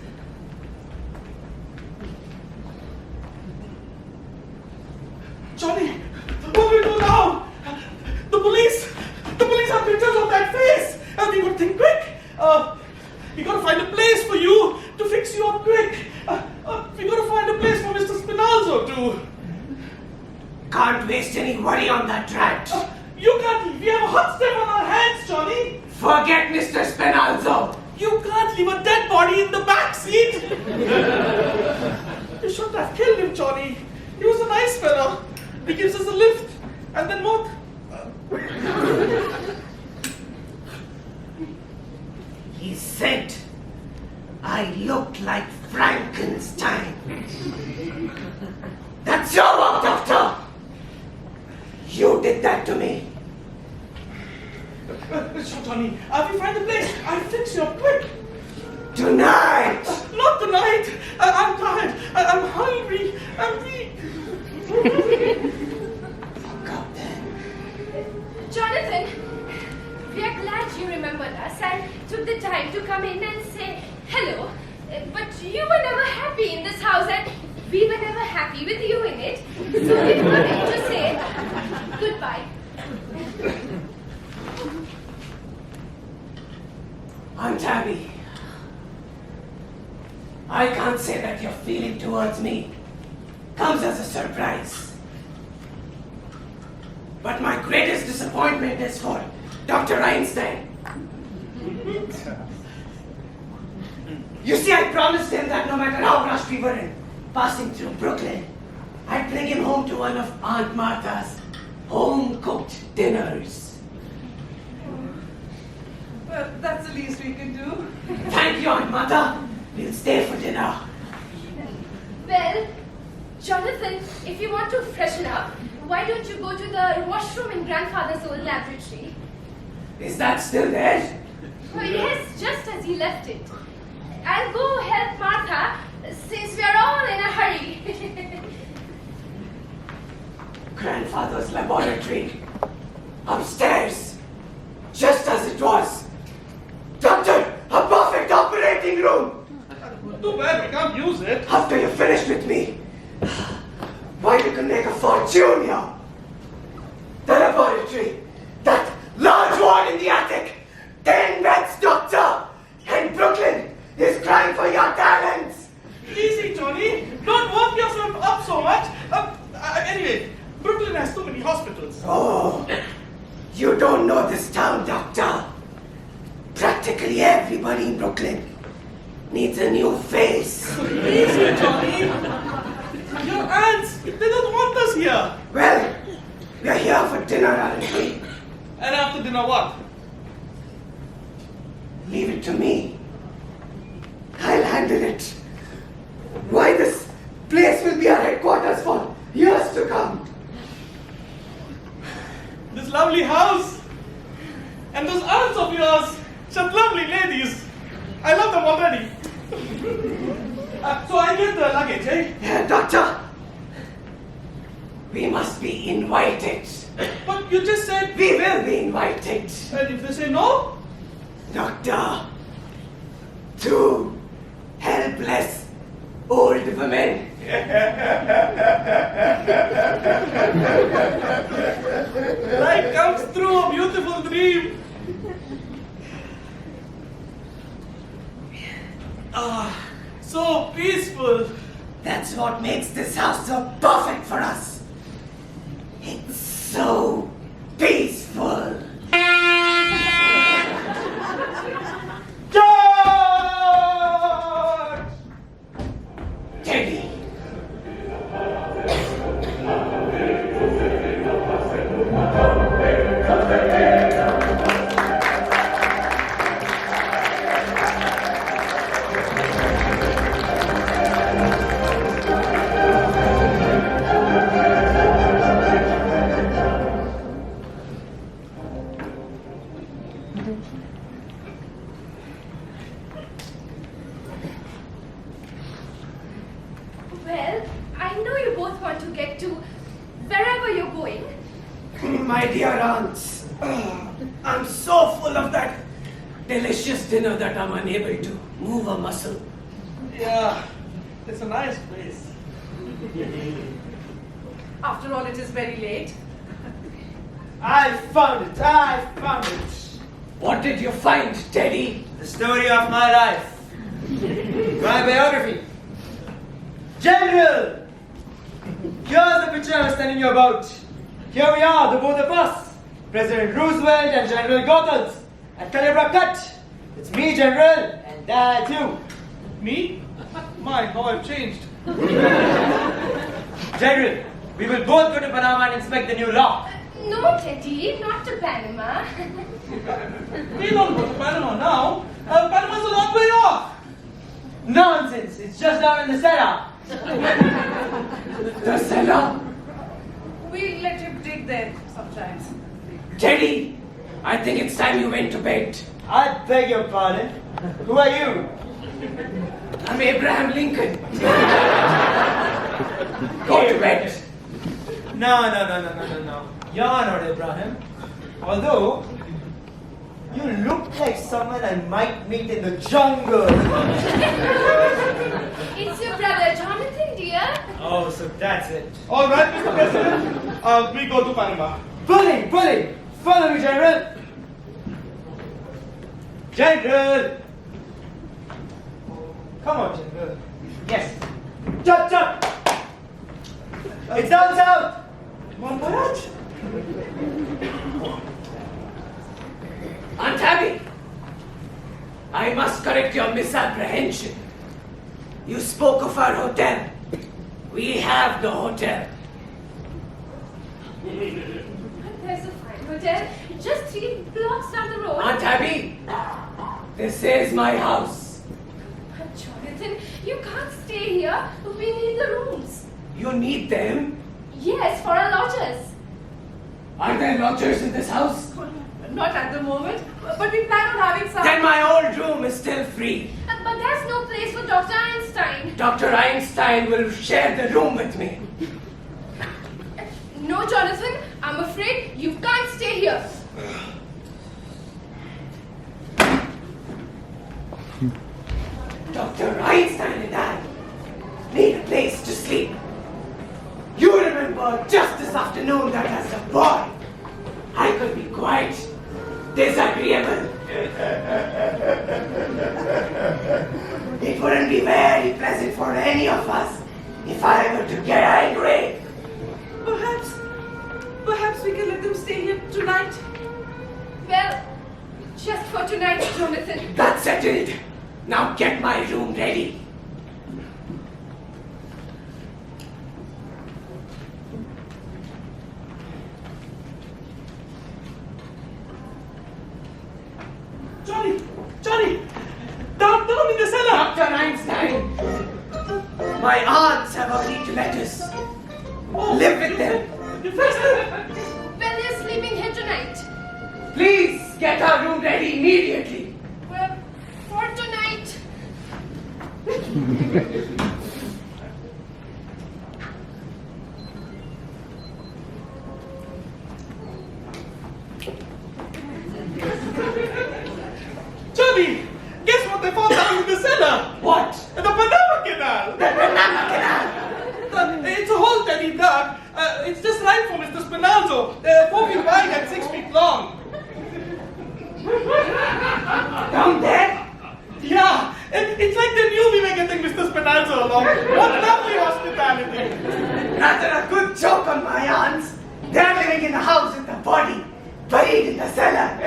Johnny, what do we do now? The police have pictures of that face. We got to think quick. We got to find a place for you to fix you up quick. We got to find a place for Mr. Spinalzo too. Can't waste any worry on that rat. You can't. We have a hot step on our hands, Johnny. Forget Mr. Spinalzo. You can't leave a dead body in the back seat. You shouldn't have killed him, Johnny. He was a nice fellow. He gives us a lift. And then what? He said I looked like Frankenstein. That's your work, Doctor. You did that to me. Sure, Johnny. We find the place. I'll fix you up quick. Tonight. Not tonight. I'm tired. I'm hungry. I'm weak. God then. Jonathan, we are glad you remembered us and took the time to come in and say hello. But you were never happy in this house and we were never happy with you in it. So we wanted to say goodbye. Aunt Abby, I can't say that your feeling towards me comes as a surprise. But my greatest disappointment is for Dr. Einstein. You see, I promised him that no matter how rushed we were in passing through Brooklyn, I'd bring him home to one of Aunt Martha's home-cooked dinners. Well, that's the least we can do. Thank you, Aunt Martha. We'll stay for dinner. Well, Jonathan, if you want to freshen up, why don't you go to the washroom in Grandfather's old laboratory? Is that still there? Oh, yes, just as he left it. I'll go help Martha, since we're all in a hurry. Grandfather's laboratory. Upstairs. Just as it was. Doctor, a perfect operating room. Too bad we can't use it. After you're finished with me, why you can make a fortune here. The laboratory. That large ward in the attic. 10 beds, Doctor. And Brooklyn is crying for your talents. Easy, Johnny. Don't work yourself up so much. Anyway, Brooklyn has too many hospitals. Oh, you don't know this town, Doctor. Practically everybody in Brooklyn needs a new face. Easy, Johnny. Your aunts, they don't want us here. Well, we're here for dinner, aren't we? And after dinner, what? Leave it to me. I'll handle it. Why this lovely house. And those aunts of yours, such lovely ladies. I love them already. So I get the luggage, eh? Doctor, we must be invited. But you just said, We will be invited. and if they say no? Doctor, two helpless old women. Life comes through a beautiful dream. So peaceful. That's what makes this house so perfect for us. It's so peaceful. George! Teddy. Well, I know you both want to get to wherever you're going. My dear aunts, I'm so full of that delicious dinner that I'm unable to move a muscle. Yeah, it's a nice place. After all, it is very late. I found it. What did you find, Teddy? The story of my life. My biography. General! Here's the picture I was telling you about. Here we are, the both of us. President Roosevelt and General Goethals at Calibra Cut. It's me, General, and that's you. Me? My, how I've changed. General, we will both go to Panama and inspect the new law. No, Teddy, not to Panama. We don't go to Panama now. Panama's a long way off. Nonsense, it's just down in the cellar. The cellar? We let you dig there sometimes. Teddy, I think it's time you went to bed. I beg your pardon. Who are you? I'm Abraham Lincoln. Go to bed. No. You're not Abraham. Although, you look like someone I might meet in the jungle. It's your brother Jonathan, dear. Oh, so that's it. All right, Mr. President. We go to Panama. Bully! Follow me, General! General! Come on, General. Yes. Chop! It's down south! Mon voyage. Aunt Abby, I must correct your misapprehension. You spoke of our hotel. We have the hotel. There's a fine hotel just 3 blocks down the road. Aunt Abby, this is my house. But Jonathan, you can't stay here. We need the rooms. You need them? Yes, for our lodgers. Are there lodgers in this house? Not at the moment, but we plan on having some. Then my old room is still free. But there's no place for Dr. Einstein. Dr. Einstein will share the room with me. No, Jonathan, I'm afraid you can't stay here. Dr. Einstein and I need a place to sleep. You remember just this afternoon that as a boy, I could be quite disagreeable. It wouldn't be very pleasant for any of us if I were to get angry. Perhaps we can let them stay here tonight. Well, just for tonight, Jonathan. That's settled. Now get my room ready. Johnny! Down in the cellar! Dr. Einstein, my aunts have agreed to let us live with them. You fixed it! Well, they're sleeping here tonight. get our room ready immediately. Well, for tonight. Johnny, guess what they found down in the cellar? What? The Panama Canal. The Panama Canal. It's a hole, Teddy, dark. It's just right for Mr. Spinalzo. 4 feet wide and 6 feet long. Down there? Yeah, it's like they knew we were getting Mr. Spinalzo along. What lovely hospitality. Rather a good joke on my aunts. They're living in the house with the body buried in the cellar.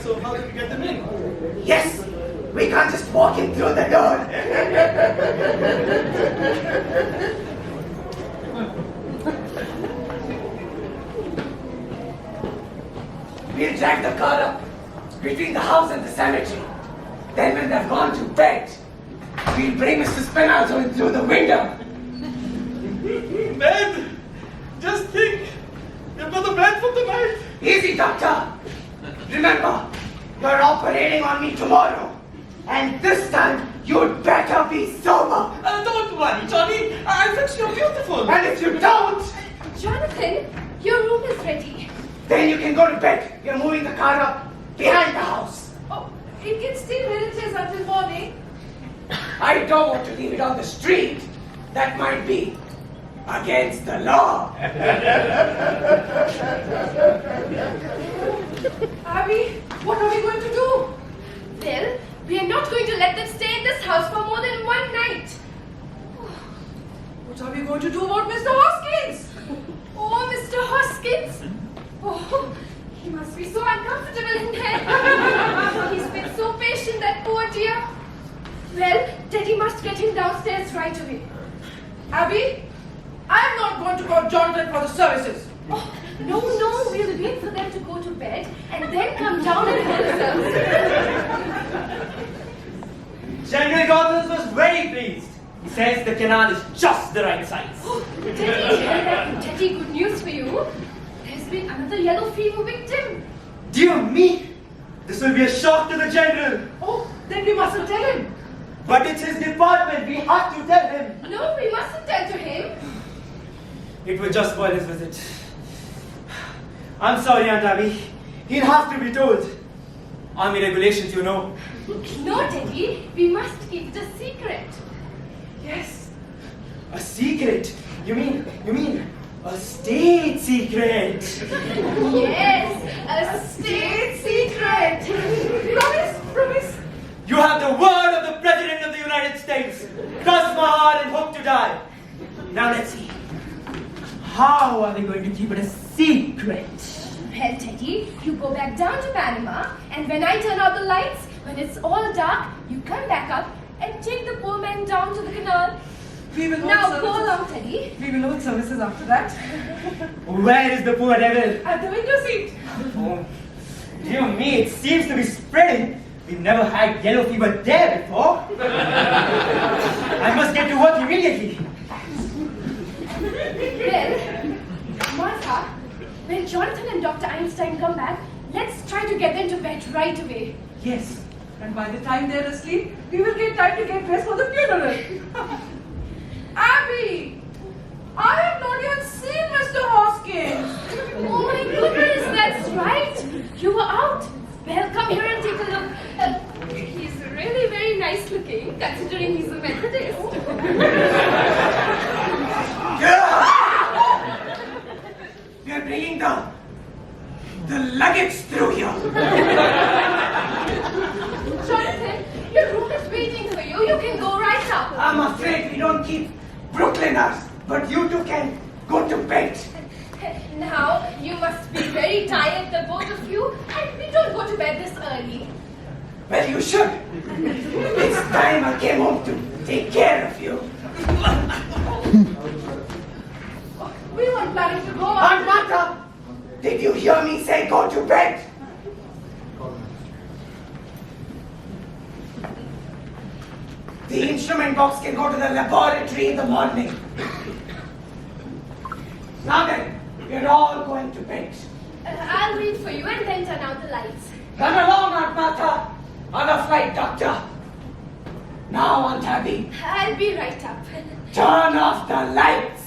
So how did we get them in? Yes, we can't just walk in through the door. We'll drag the car up between the house and the cemetery. Then when they've gone to bed, we'll bring Mr. Spinalzo in through the window. Bed? Just think. You've got the bed for tonight. Easy, doctor. Remember, you're operating on me tomorrow. And this time, you'd better be sober. Don't worry, Johnny. I'll fix you beautiful. And if you don't, Jonathan, your room is ready. then you can go to bed. You're moving the car up behind the house. Oh, it can stay where it is until morning. I don't want to leave it on the street. That might be against the law. Abby, what are we going to do? Well, we are not going to let them stay in this house for more than one night. What are we going to do about Mr. Hoskins? Oh, Mr. Hoskins. Oh, he must be so uncomfortable in there. He's been so patient, that poor dear. Well, Teddy must get him downstairs right away. Abby, I'm not going to call Jonathan for the services. Oh, no, we'll wait for them to go to bed and then come down and help them. General Gothels was very pleased. He says the canal is just the right size. Oh, Teddy, good news for you. There's been another yellow fever victim. Dear me! This will be a shock to the general. Oh, then we mustn't tell him. But it's his department. We have to tell him. No, we mustn't tell to him. It will just spoil his visit. I'm sorry, Aunt Abby. He'll have to be told. Army regulations, you know. No, Teddy, we must keep it a secret. Yes. A secret? You mean a state secret? Yes, a state secret. Promise. You have the word of the President of the United States. Cross my heart and hope to die. Now let's see. How are we going to keep it a secret? Well, Teddy, you go back down to Panama, and when I turn out the lights, when it's all dark, you come back up and take the poor man down to the canal. We will Now hold go services. along, Teddy. We will hold services after that. Where is the poor devil? At the window seat. Oh, dear me, it seems to be spreading. We've never had yellow fever there before. I must get to work immediately. Well, Martha, when Jonathan and Dr. Einstein come back, let's try to get them to bed right away. Yes. And by the time they're asleep, we will get time to get dressed for the funeral. Abby! I have not yet seen Mr. Hoskins. Oh my goodness, that's right. You were out. Well, come here and take a look. He's really very nice looking, considering he's a Methodist. We are bringing the luggage through here. Jonathan, your room is waiting for you. You can go right up. I'm afraid we don't keep Brooklyners, but you two can go to bed. Now, you must be very tired, the both of you, and we don't go to bed this early. Well, you should. It's time I came home to take care of you. We weren't planning to go Aunt Martha, did you hear me say go to bed? The instrument box can go to the laboratory in the morning. Now then, We're all going to bed. I'll read for you and then turn out the lights. Run along, Aunt Martha. On a flight, Doctor. Now, Aunt Abby, I'll be right up. turn off the lights.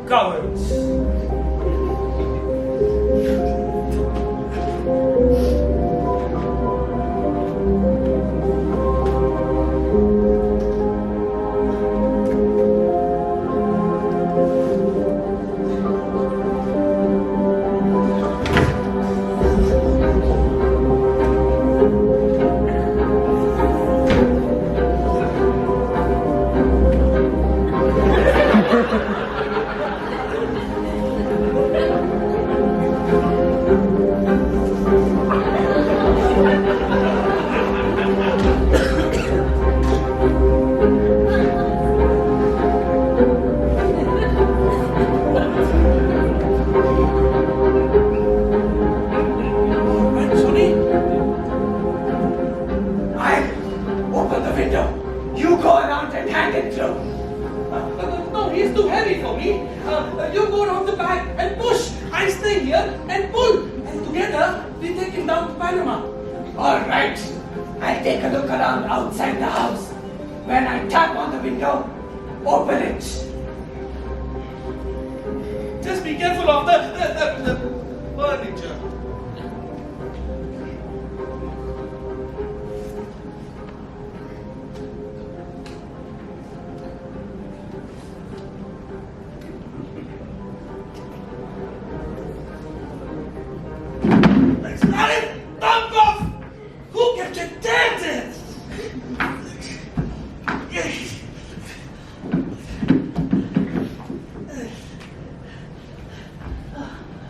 Cowards. No, he's too heavy for me. You go around the back and push. I stay here and pull. And together, we take him down to Panama. All right. I'll take a look around outside the house. When I tap on the window, open it. Just be careful of the furniture. Let's run it! Dump off! Who kept your dancing?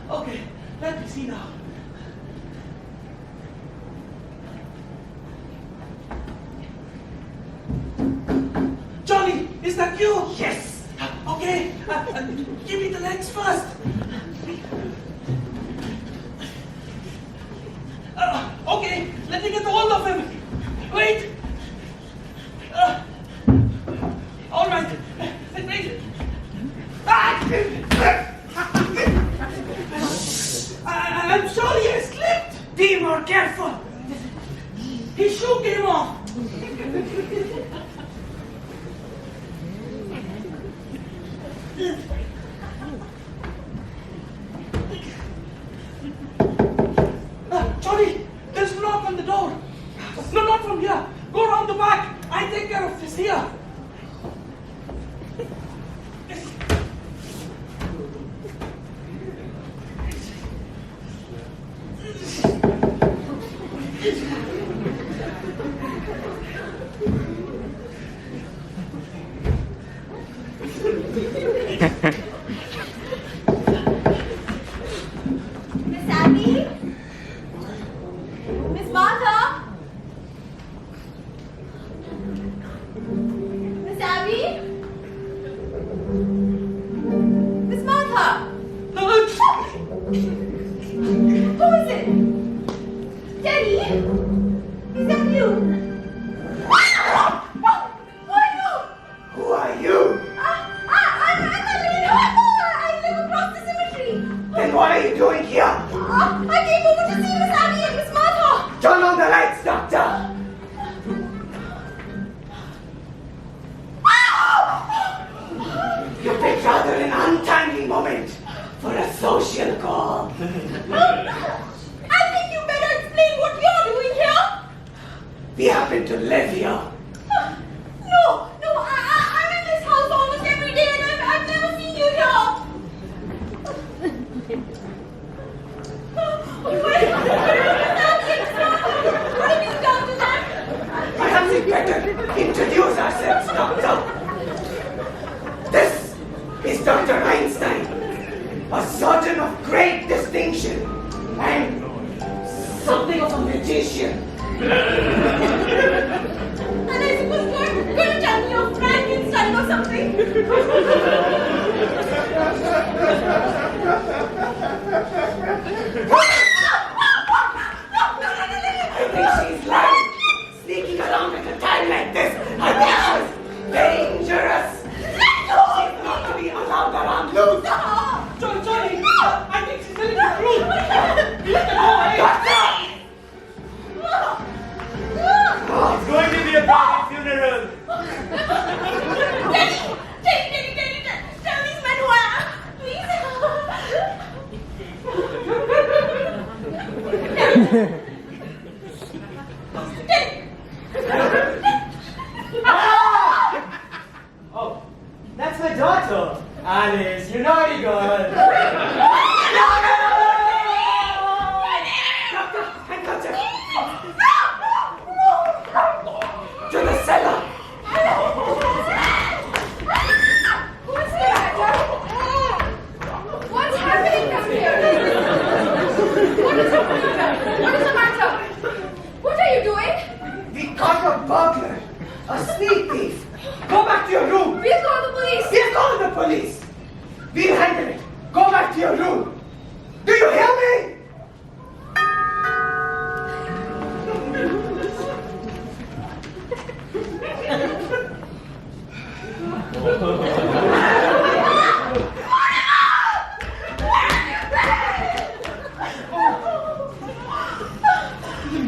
Okay, let me see now. Johnny, is that you? Yes. Okay, give me the legs first. Okay, let me get the hold of him. Wait. All right. Wait. I'm sorry, I slipped. Be more careful. His shoe came off. Johnny, there's a knock on the door. No, not from here. Go around the back. I take care of this here. Miss Abby? Miss Martha? Miss Abby? Miss Martha? Who is it? Teddy? Is that you? Who are you? Who are you? I'm the lady. I live across the cemetery. Then what are you doing here? I came over to see Miss Abby and Miss Martha. Turn on the lights, Doctor. You picked rather an untimely moment for a social call. I think you better explain what you're doing here. We happen to live here. No, I'm in this house almost every day and I've never seen you here. What have you done to them? Perhaps we better introduce ourselves, Doctor. This is Dr. Einstein, a surgeon of great distinction and something of a magician. And I suppose going to tell me you're Frankenstein or something. I think she's lying. Sneaking around at a time like this. I think she's dangerous. She's not to be allowed around loose. Johnny, I think she's telling the truth. Let her go away. Doctor! It's going to be a private funeral. Teddy, tell these men who I am, please. Oh, that's my daughter. Alice, you naughty girl. Handkerchief! To the cellar! What's the matter? What's happening down here? What is the matter? What is the matter? What are you doing? We caught a burglar, a sneak thief. Go back to your room. We'll call the police. We'll call the police. We'll handle it. Go back to your room. Do you hear me?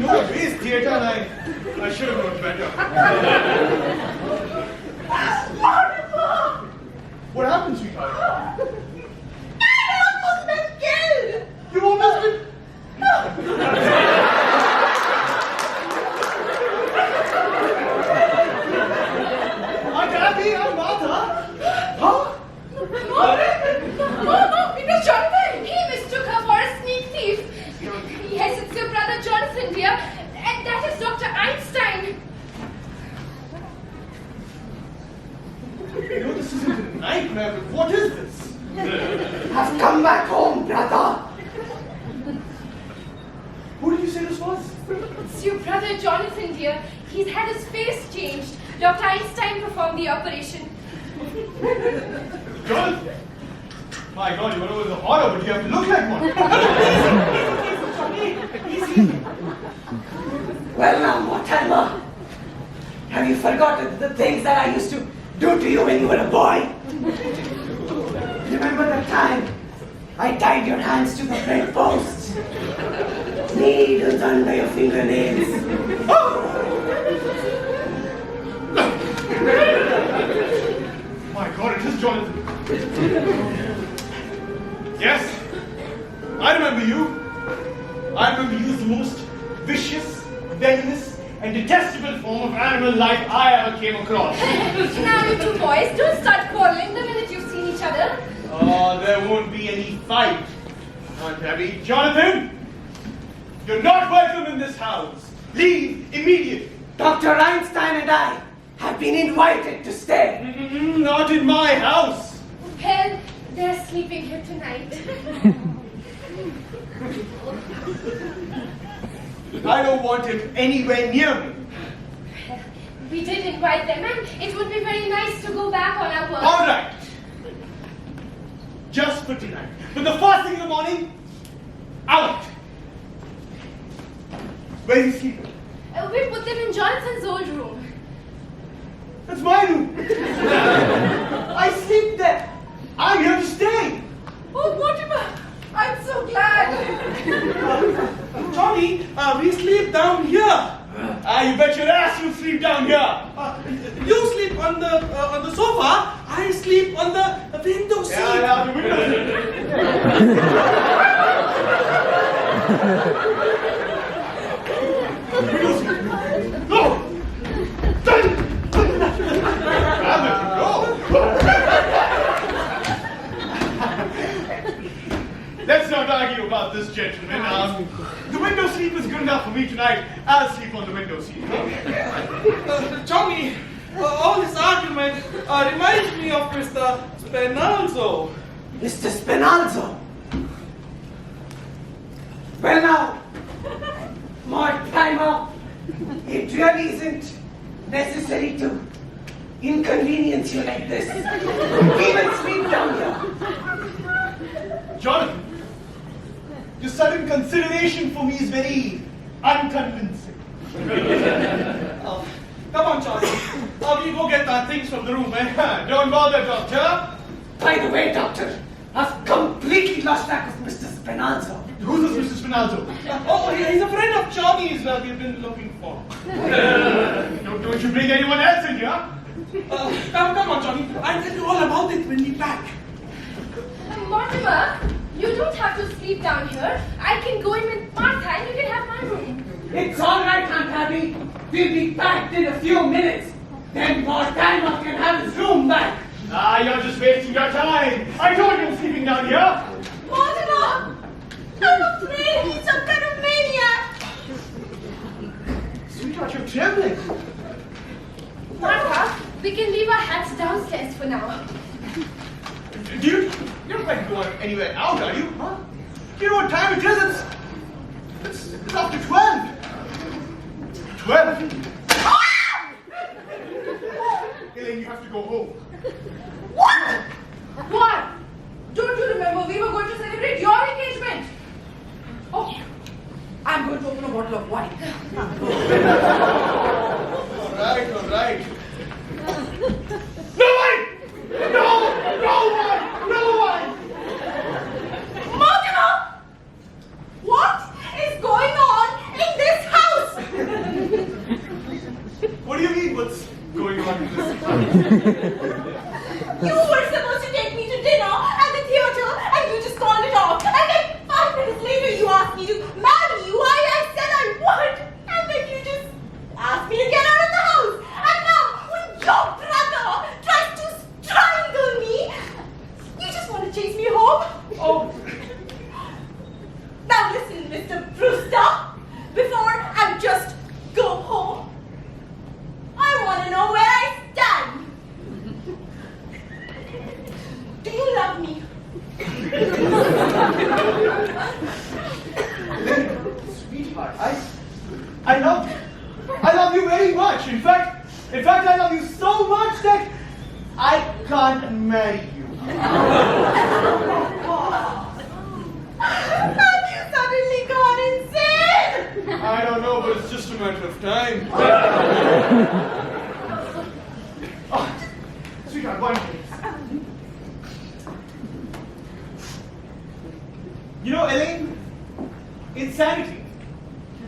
No, it is theatre and I should have known better. What happened, sweetheart? I almost been killed. You almost been... Aunt Abby, Aunt Martha. Huh? No, it was Jonathan. He mistook her for a sneak thief. Yes, it's your brother Jonathan, dear. And that is Dr. Einstein. You know, this isn't a nightmare, but what is this? I've come back home, brother. Who did you say this was? It's your brother Jonathan, dear. He's had his face changed. Dr. Einstein performed the operation. Jonathan! My God, you went over the horror, but you have to look like one. Well now, Mortimer. Have you forgotten the things that I used to do to you when you were a boy? Remember the time I tied your hands to the bread post? Needles under your fingernails. My God, it is Jonathan. Yes, I remember you. I remember you as the most vicious, venomous, and detestable form of animal life I ever came across. Now, you two boys, don't start quarreling the minute you've seen each other. Oh, there won't be any fight. Aunt Abby. Jonathan, you're not welcome in this house. Leave immediately. Dr. Einstein and I have been invited to stay. Not in my house. Well, they're sleeping here tonight. I don't want him anywhere near me. We did invite them, and it would be very nice to go back on our work. All right. Just for tonight. But the first thing in the morning, out. Where is he sleeping? We put them in Jonathan's old room. That's my room. I sleep there. I'm here to stay. Oh, Mortimer, I'm so glad. Johnny, we sleep down here. You bet your ass you sleep down here. You sleep on the sofa. I sleep on the window seat. Yeah, the window. No! Let's not argue about this, gentlemen. The window seat was good enough for me tonight. I'll sleep on the window seat. Johnny, all this argument reminds me of Mr. Spinalzo. Mr. Spinalzo. Well now, Mortimer, it really isn't necessary to inconvenience you like this. Even sleep down here. Jonathan, your sudden consideration for me is very unconvincing. Come on, Charlie. We go get our things from the room, eh? Don't bother, Doctor. By the way, Doctor, I've completely lost track of Mr. Spinazzo. Who's this Mr. Spinazzo? Oh, he's a friend of Johnny's that we've been looking for. Don't you bring anyone else in here? Come on, Johnny. I'll tell you all about it when we back. Mortimer, you don't have to sleep down here. I can go in with Martha and you can have my room. It's all right, Aunt Abby. We'll be back in a few minutes. Then Mortimer can have his room back. You're just wasting your time. I told you I'm sleeping down here. Mortimer! I'm afraid he's some kind of maniac! Sweetheart, you're trembling. Martha, we can leave our hats downstairs for now. Dude, you're not going to go anywhere out, are you? Huh? Do you know what time it is? It's after 12. 12? Elaine, you have to go home. What? What? Don't you remember we were going to celebrate your engagement? Oh, I'm going to open a bottle of wine. All right. No wine! No wine! Mortimer! What is going on in this house? What do you mean, what's going on in this house? You were supposed to take me to dinner at the theater and you just called it off. And then 5 minutes later you asked me to marry you. I said I would. And then you just asked me to get out of the house. And now when your brother tries to strangle me, you just want to chase me home? Oh, Now listen, Mr. Brewster. Before I just go home, I want to know where I stand. Do you love me? sweetheart, I love you. I love you very much. In fact, I love you so much that I can't marry you. Have you suddenly gone insane? I don't know, but it's just a matter of time. Oh, sweetheart, one please. You know, Elaine, insanity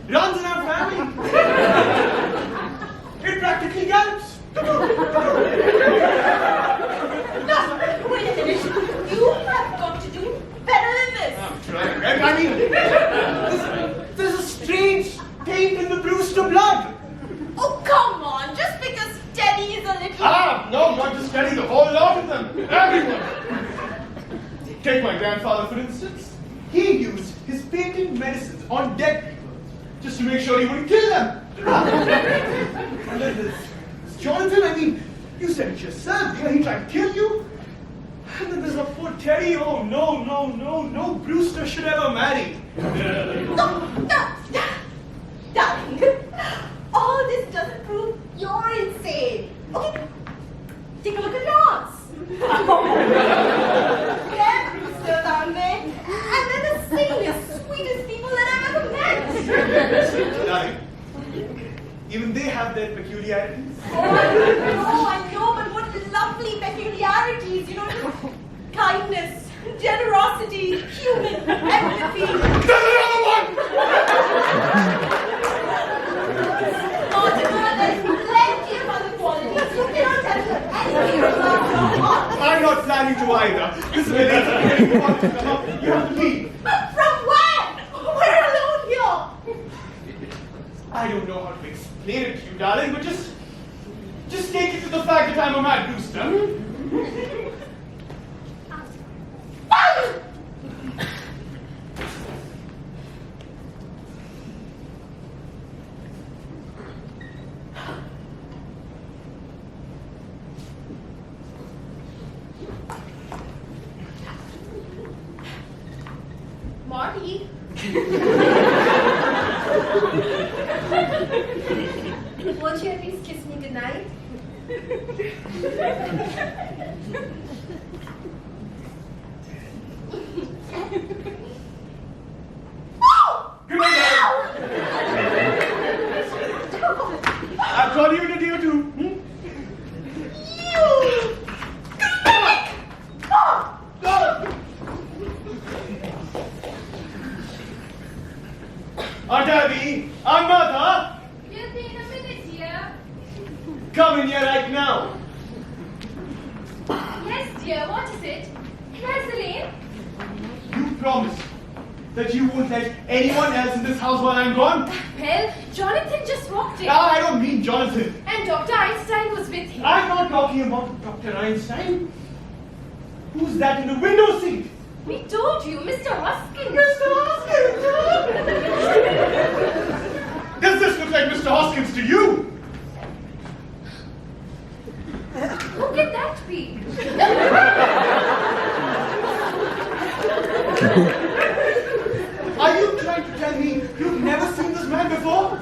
runs in our family. It practically gallops. No, wait a minute. You have got to do better than this. I'm trying. I mean, there's a strange taint in the Brewster blood. Oh, come on. Just because Teddy is a little... No, not just Teddy, the whole lot of them. Everyone. Take my grandfather, for instance. He used his patent medicines on dead people just to make sure he wouldn't kill them. And then this Jonathan, I mean, you said it yourself. He tried to kill you. And then there's a poor Teddy. Oh, no Brewster should ever marry. No. Darling, all this doesn't prove you're insane. Okay, take a look at yours. They're Brewsters, aren't they? And they're the silliest, sweetest people that I've ever met. Darling, even they have their peculiarities. Oh, I know, but what lovely peculiarities, you know, kindness, generosity, human empathy. There's another one! Mortimer, there's plenty of other qualities. You cannot tell me anything about your heart. I'm not planning to either. This is Elaine. If you want to come up, you have to leave. From where? We're alone here. I don't know how to explain it to you, darling, but just take it to the fact that I'm a mad Brewster. Marty? Won't you at least kiss me goodnight? Good night, I've got you to do too. Aunt Abby, Aunt Martha, You'll be in a minute, dear. come in here right now. Yes, dear, what is it? Vaseline? You promise that you won't let anyone else in this house while I'm gone? Well, Jonathan just walked in. I don't mean Jonathan. And Dr. Einstein was with him. I'm not talking about Dr. Einstein. Who's that in the window seat? We told you, Mr. Hoskins. Mr. Hoskins! Does this look like Mr. Hoskins to you? Who can that be? Are you trying to tell me you've never seen this man before?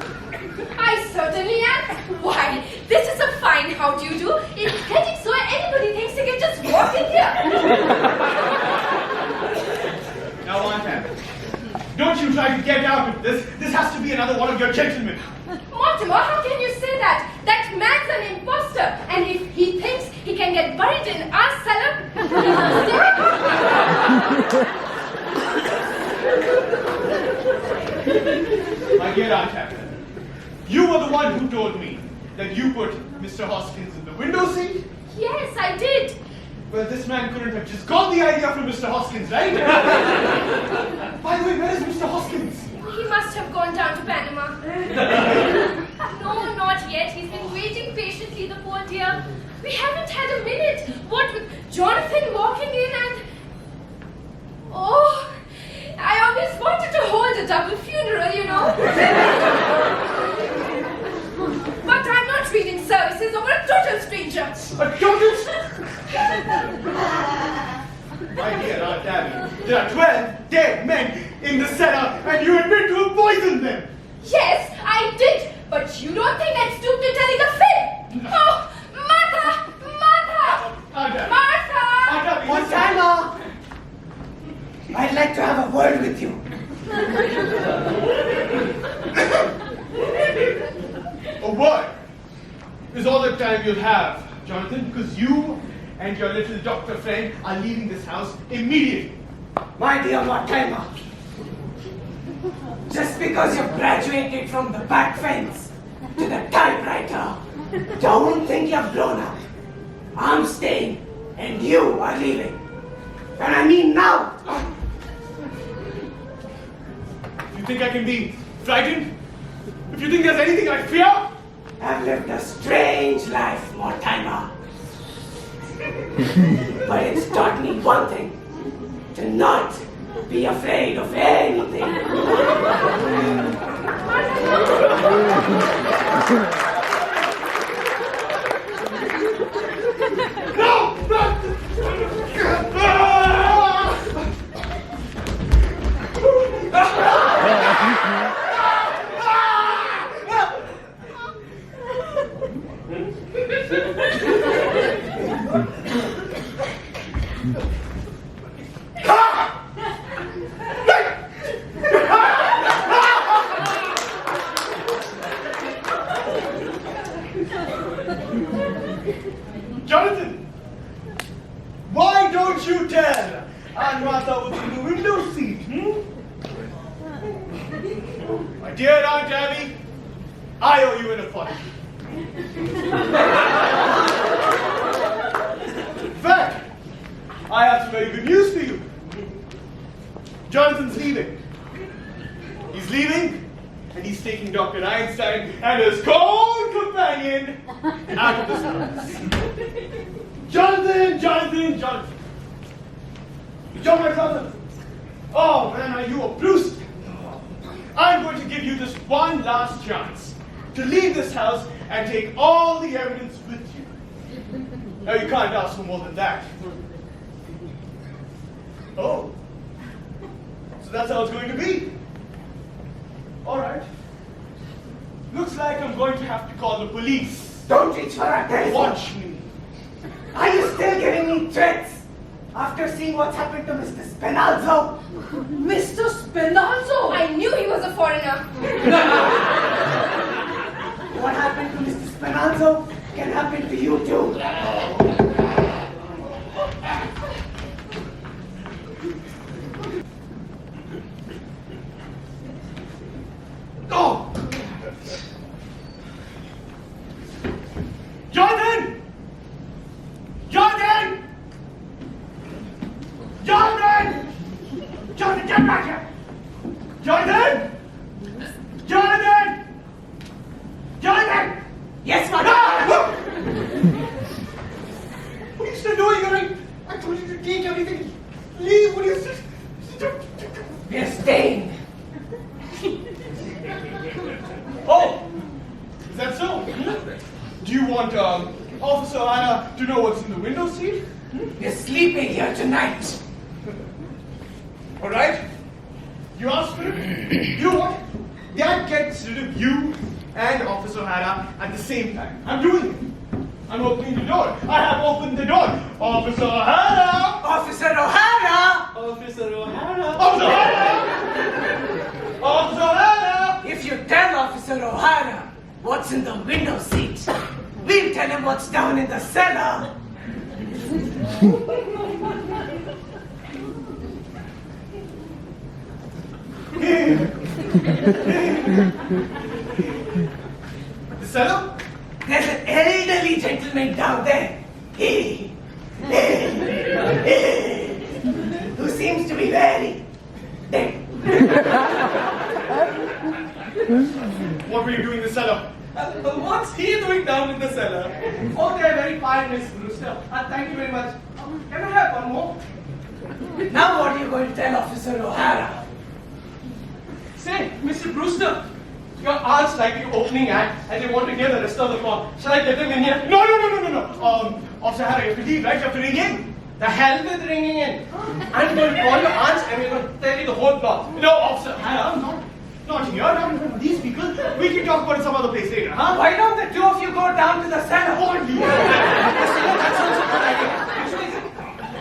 I certainly am. Why, this is a fine how do you do. It's getting so anybody thinks they can just walk in here. Now, Aunt Abby, don't you try to get out of this. This has to be another one of your gentlemen. Mortimer, how can you say that? That man's an imposter. And if he thinks he can get buried in our cellar, My dear Aunt Abby, you were the one who told me that you put Mr. Hoskins in the window seat. yes, I did. Well, this man couldn't have just got the idea from Mr. Hoskins, right? By the way, where is Mr. Hoskins? He must have gone down to Panama. No, not yet. He's been waiting patiently, the poor dear. We haven't had a minute. What with Jonathan walking in and... Oh, I always wanted to hold a double funeral, you know. But I'm not reading services over a total stranger. A total... My dear Aunt Abby, there are 12 dead men in the cellar and you admit to have poisoned them. Yes, I did. But you don't think I'd stoop to telling a fib? Oh, Martha! Martha! Aunt Abby. Martha! Aunt Abby, One listen. timer! I'd like to have a word with you. A word is all the time you'll have, Jonathan, because you and your little doctor friend are leaving this house immediately. My dear Mortimer, just because you've graduated from the back fence to the typewriter, don't think you've grown up. I'm staying and you are leaving. And I mean now. If you think I can be frightened, if you think there's anything I fear, I've lived a strange life, Mortimer. But it's taught me one thing, to not be afraid of anything. no! Jonathan, why don't you tell Aunt Martha was in the window seat, My dear Aunt Abby, I owe you an apology. In fact, I have some very good news for you. Jonathan's leaving. He's leaving, and he's taking Dr. Einstein and his cold companion out of this house. Jonathan! You're my brother. Oh man, are you a Bruce? I'm going to give you this one last chance to leave this house and take all the evidence with you. Now you can't ask for more than that. Oh. So that's how it's going to be. All right. Looks like I'm going to have to call the police. Don't reach for a telephone. Watch me. Are you still giving me threats? After seeing what's happened to Mr. Spinalzo? Mr. Spinalzo! I knew he was a foreigner. What happened to Mr. Spinalzo can happen to you too. Oh! Jordan! Jordan! Jordan! Jordan, get back here! Jordan! Jordan! Jordan! Yes, my Ah! What are you still doing? I told you to take everything. Leave. What are you still... We're staying. Oh! Is that so? Do you want Officer Anna to know what's in the window seat? We're sleeping here tonight. All right. You asked for it. You know what? That gets rid of you and Officer Hannah at the same time. I'm doing it. I'm opening the door. I have opened the door. Officer Hannah! Officer O'Hara! Officer O'Hara! Officer Hannah! Officer Hannah! If you tell Officer O'Hara what's in the window seat, we'll tell him what's down in the cellar. The cellar? There's an elderly gentleman down there. Who seems to be very dead. What were you doing in the cellar? What's he doing down in the cellar? Oh, they are very fine, Miss Brewster. Thank you very much. Can I have one more? Now what are you going to tell Officer O'Hara? Say, Mr. Brewster, your aunt's like the opening act and they want to hear the rest of the call. Shall I get them in here? No. Officer Hannah, you have to leave, right? You have to ring in. The hell with ringing in. I'm going to call your aunts and we're going to tell you the whole plot. No, Officer Hannah, not here. Not these people. We can talk about it some other place later, huh? Why don't the two of you go down to the cellar? What? That sounds a good idea.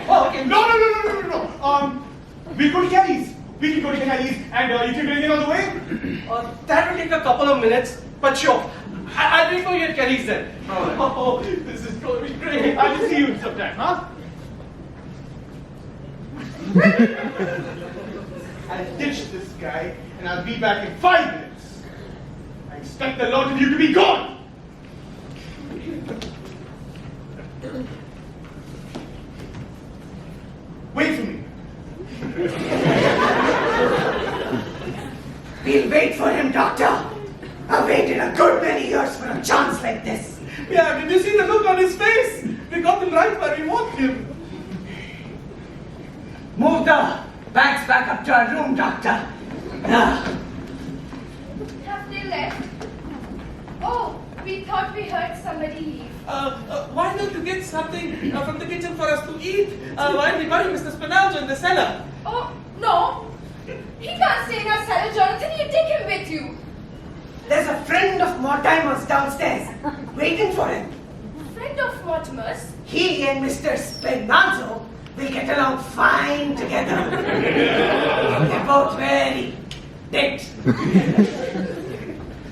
Oh, okay. No. We'll go to Kelly's. We can go to Kelly's and you can bring in on the way. That will take a couple of minutes, but sure. I'll wait for you at Kelly's then. Oh, this is going to be great. I will see you sometime, huh? I'll ditch this guy and I'll be back in 5 minutes. I expect the lot of you to be gone. Wait for me. We'll wait for him, Doctor. I've waited a good many years for a chance like this. Yeah, did you see the look on his face? We got him right where we want him. Move the bags back up to our room, Doctor. Have they left? Oh, we thought we heard somebody leave. Why don't you get something from the kitchen for us to eat while we bury Mr. Spinalzo in the cellar? Oh, no. He can't stay in our cellar, Jonathan. You take him with you. There's a friend of Mortimer's downstairs, waiting for him. Friend of Mortimer's? He and Mr. Spinalzo will get along fine together. They're both very dead.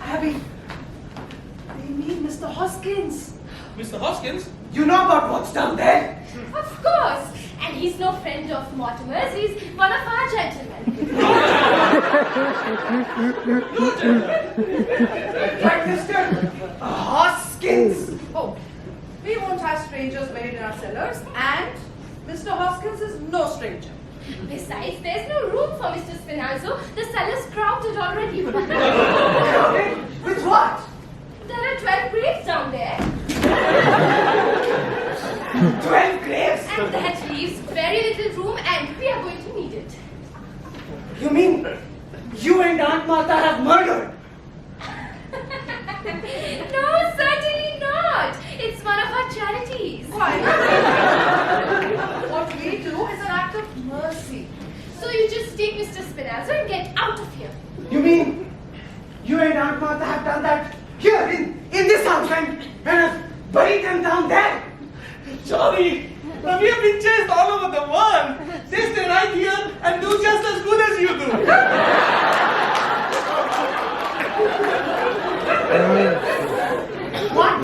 Abby, they mean Mr. Hoskins. Mr. Hoskins? You know about what's down there? Of course. And he's no friend of Mortimer's. He's one of our gentlemen. Right, Mr. Hoskins. Oh, we won't have strangers buried in our cellars, and Mr. Hoskins is no stranger. Besides, there's no room for Mr. Spinalzo. The cellar's crowded already. With what? There are 12 graves down there. 12 graves? And that leaves very little room, and we are going to need it. You mean you and Aunt Martha have murdered? No, certainly not. It's one of our charities. Why? What we do is an act of mercy. So you just take Mr. Spinalzo and get out of here. You mean you and and Aunt Martha have done that here in this house and have buried them down there. Johnny, we have been chased all over the world. They stay right here and do just as good as you do. What?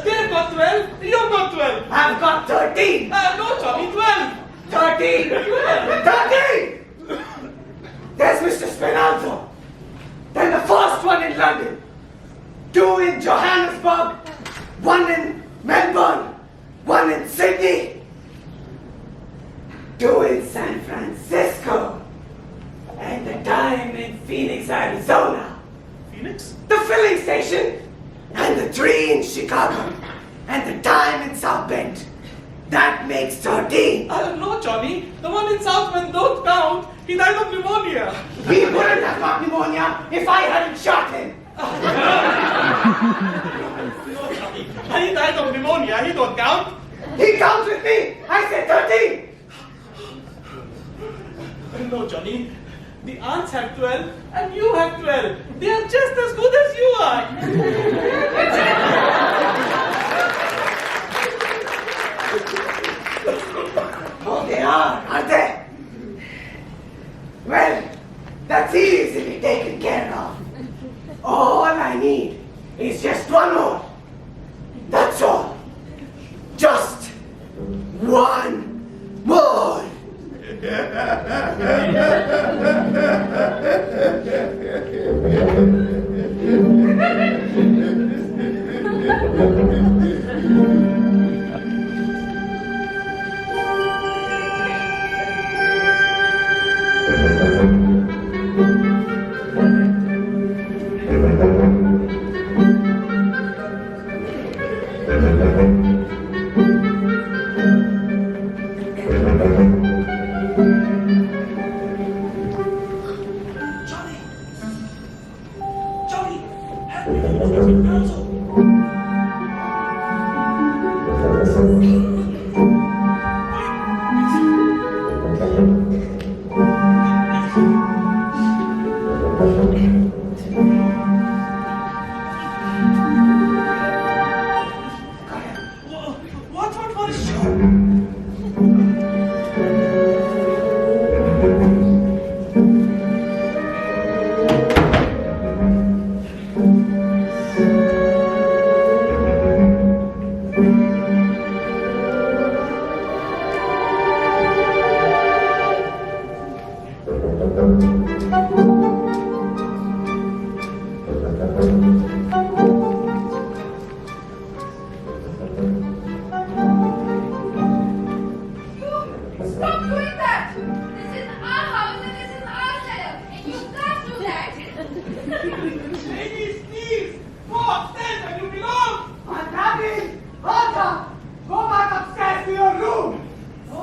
They've got 12, you've got 12. I've got 13. No, Johnny, 12. 13. 13. There's Mr. Spinalzo. Then the first one in London. 2 in Johannesburg. 1 in Melbourne. 1 in Sydney. 2 in San Francisco. And the time in Phoenix, Arizona. Phoenix? The filling station. And the 3 in Chicago. And the time in South Bend. That makes 13. No, Johnny. The one in South Bend don't count. He died of pneumonia. He wouldn't have got pneumonia if I hadn't shot him. No, Johnny. He died of pneumonia. He don't count. He counts with me. I said 13. No, Johnny. The aunts have 12 and you have 12. They are just as good as you are. Oh, they are they? Well, that's easily taken care of. All I need is just one more. That's all. Just one more. What is she? Stop doing that! This is our house and this is our cellar, and you can't do that! Ladies, please, go upstairs where you belong. Aunt Abby! Arthur! Go back upstairs to your room! No,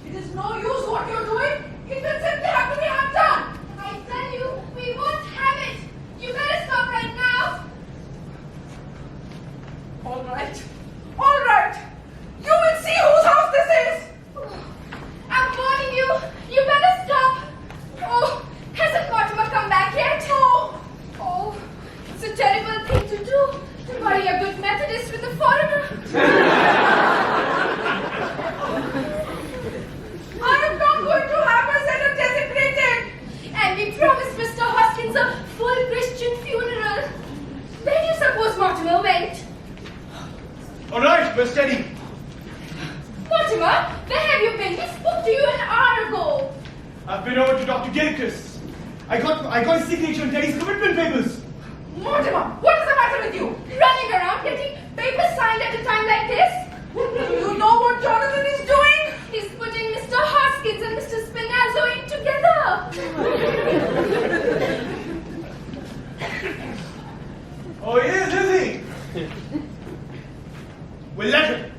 it is no use what you're doing. It will simply have to be undone. I tell you, we won't have it! You better stop right now! All right. All right. You will see whose house this is. I'm warning you, you better stop! Oh, hasn't Mortimer come back yet? No. Oh, it's a terrible thing to do, to marry a good Methodist with a foreigner. I am not going to have her cellar desecrated. And we promised Mr. Hoskins a full Christian funeral. Where do you suppose Mortimer went? All right, we're steady. Mortimer, where have you been? We spoke to you an hour ago. I've been over to Dr. Gilchrist. I got his signature on Teddy's commitment papers. Mortimer, what is the matter with you? Running around getting papers signed at a time like this? Do you know what Jonathan is doing? He's putting Mr. Hoskins and Mr. Spinazzo in together. Oh, he is he? Well, let him.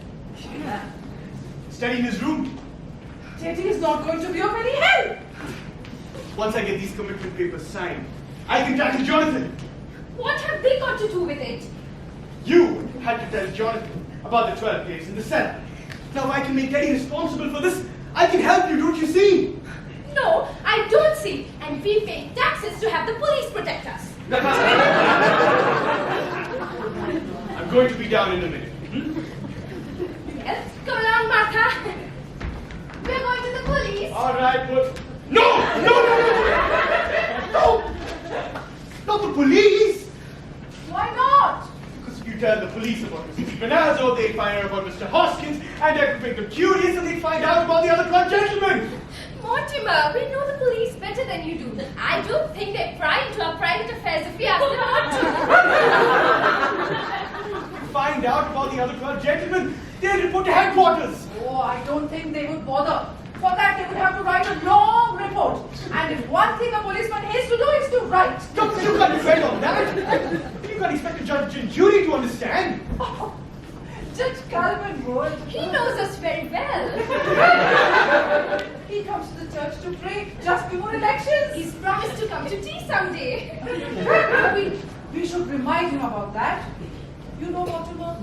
Study in his room. Teddy is not going to be of any help. Once I get these commitment papers signed, I can tackle Jonathan. What have they got to do with it? You had to tell Jonathan about the 12 caves in the cellar. Now, if I can make Teddy responsible for this, I can help you, don't you see? No, I don't see. And we pay taxes to have the police protect us. I'm going to be down in a minute. Well, come along, Martha. We're going to the police. All right, but no! Not the police! Why not? Because if you tell the police about Mr. Spinazzo, they find out about Mr. Hoskins, and that could make them curious, and they find out about the other club gentlemen. Mortimer, we know the police better than you do. I don't think they pry into our private affairs if we ask them not to. Find out about the other club gentlemen, they'll report to headquarters. Oh, I don't think they would bother. For that, they would have to write a long report. And if one thing a policeman hates to do is to write. Don't you can't depend on that. You can't expect a judge and jury to understand. Oh, Judge Calvin would. He knows us very well. He comes to the church to pray just before elections. He's promised to come to tea someday. we should remind him about that. You know, Mortimer,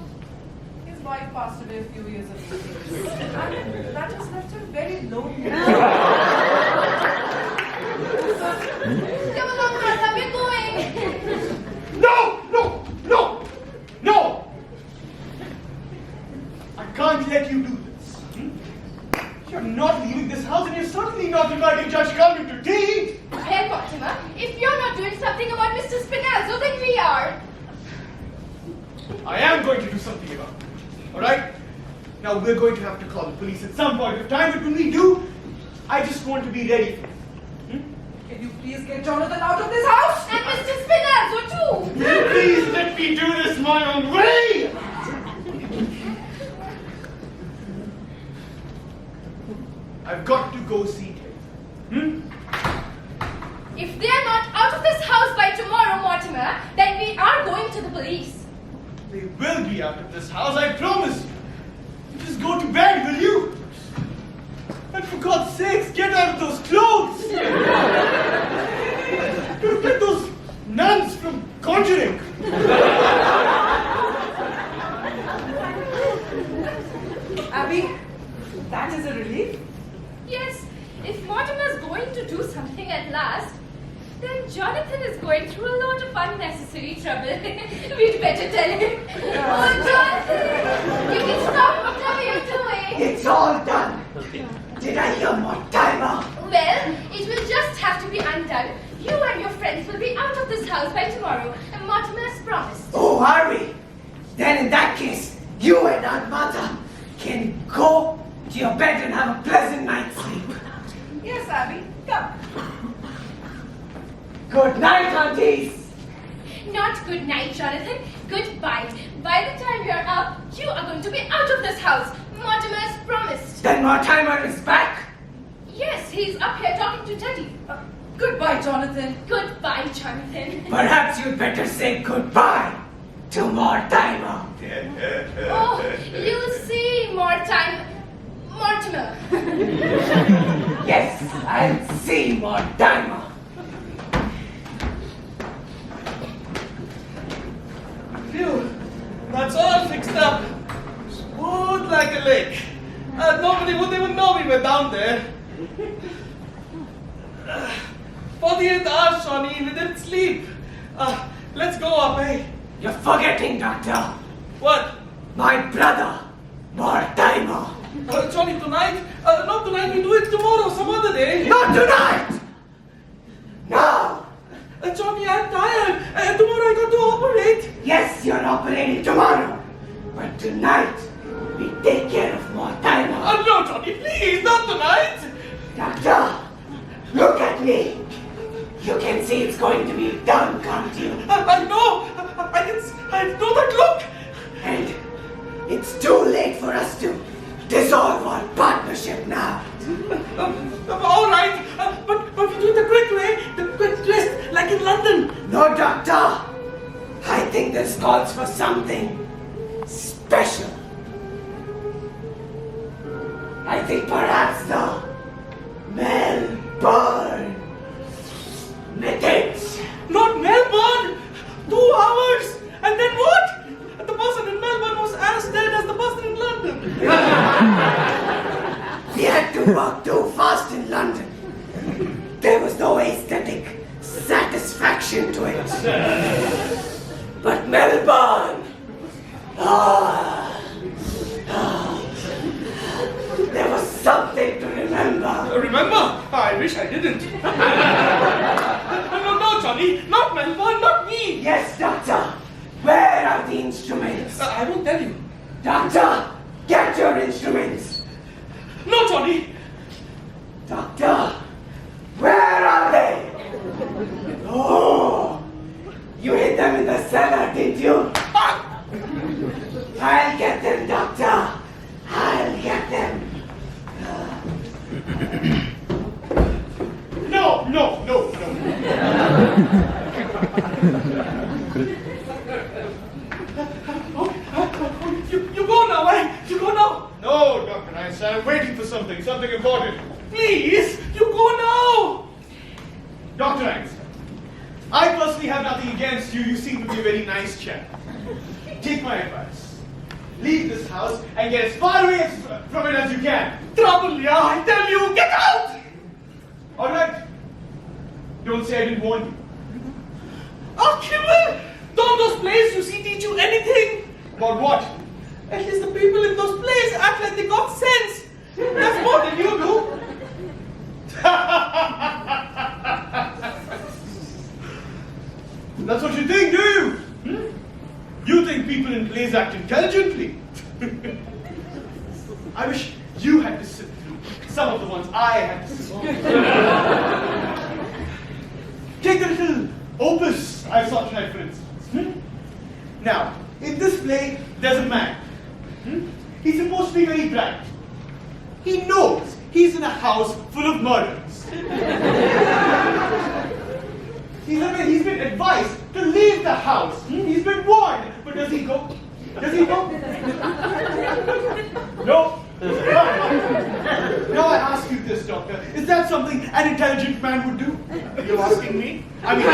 his wife passed away a few years ago. And that has left him very lonely. Come along, Martha, we're going. No! I can't let you do this. You're not leaving this house, and you're certainly not inviting Judge Calvin to tea. Well, Mortimer, if you're not doing something about Mr. Spinazzo, then we are. I am going to do something about it. All right? Now, we're going to have to call the police at some point of time, but when we do, I just want to be ready for it. Can you please get Jonathan out of this house? And Mr. Spinazzo, too. Please let me do this my own way! I've got to go see him. If they're not out of this house by tomorrow, Mortimer, then we are going to the police. They will be out of this house, I promise you. You just go to bed, will you? And for God's sakes, get out of those clothes! Look at those nuns from Conjuring. Abby, that is a relief. Yes, if Mortimer's going to do something at last, then Jonathan is going through a lot of unnecessary trouble. We'd better tell him. Oh, Jonathan! You can stop whatever you're doing. It's all done. Did I hear Mortimer? Well, it will just have to be undone. You and your friends will be out of this house by tomorrow, and Mortimer has promised. Oh, are we? Then in that case, you and Aunt Martha can go to your bed and have a pleasant night's sleep. Yes, Abby, come. Good night, aunties. Not good night, Jonathan. Goodbye. By the time you're up, you are going to be out of this house. Mortimer has promised. Then Mortimer is back. Yes, he's up here talking to Teddy. Goodbye, Jonathan. Goodbye, Jonathan. Perhaps you'd better say goodbye to Mortimer. Oh, you see, Mortimer. Yes, I'll see Mortimer. Phew, that's all fixed up. Smooth like a lake. Nobody would even know we were down there. 48 hours, Shawnee, we didn't sleep. Let's go up, eh? You're forgetting, Doctor. What? My brother, Mortimer. Johnny, tonight? Not tonight, we do it tomorrow, some other day. Not tonight! No! Johnny, I'm tired. Tomorrow I got to operate. Yes, you're operating tomorrow. But tonight, we take care of Mortimer. No, Johnny, please, not tonight. Doctor, look at me. You can see it's going to be done, can't you? I know. I know that look. And it's too late for us to dissolve our partnership now. All right, but we do it the quick way, the quick twist, like in London. No, Doctor. I think this calls for something special. I think perhaps the Melbourne methods. Not Melbourne. 2 hours. And then what? The person in Melbourne was as dead as the person in London. We had to walk too fast in London. There was no aesthetic satisfaction to it. Melbourne. There was something to remember. Remember? I wish I didn't. No, Johnny, not Melbourne, not me. Yes, Doctor. Where are the instruments? I won't tell you. Doctor, get your instruments. No, Johnny. Doctor, where are they? Oh, you hid them in the cellar, didn't you? I'll get them, Doctor. I'll get them. No. You go now, eh? You go now. No, Dr. Einstein, I'm waiting for something important. Please, you go now. Dr. Einstein, I personally have nothing against you. You seem to be a very nice chap. Take my advice. Leave this house and get as far away from it as you can. Trouble, yeah, I tell you, get out. All right? Don't say I didn't warn you. Oh, Kimmel, don't those plays you see teach you anything? About what? At least the people in those plays act like they got sense. That's more than you do. That's what you think, do you? You think people in plays act intelligently? I wish you had to sit through some of the ones I had to sit through. Take the little opus I saw tonight, for instance. Now, in this play, there's a man. He's supposed to be very bright. He knows he's in a house full of murderers. He's been advised to leave the house. He's been warned. But does he go? Does he go? No. Now I ask you this, Doctor. Is that something an intelligent man would do? You're asking me? I mean,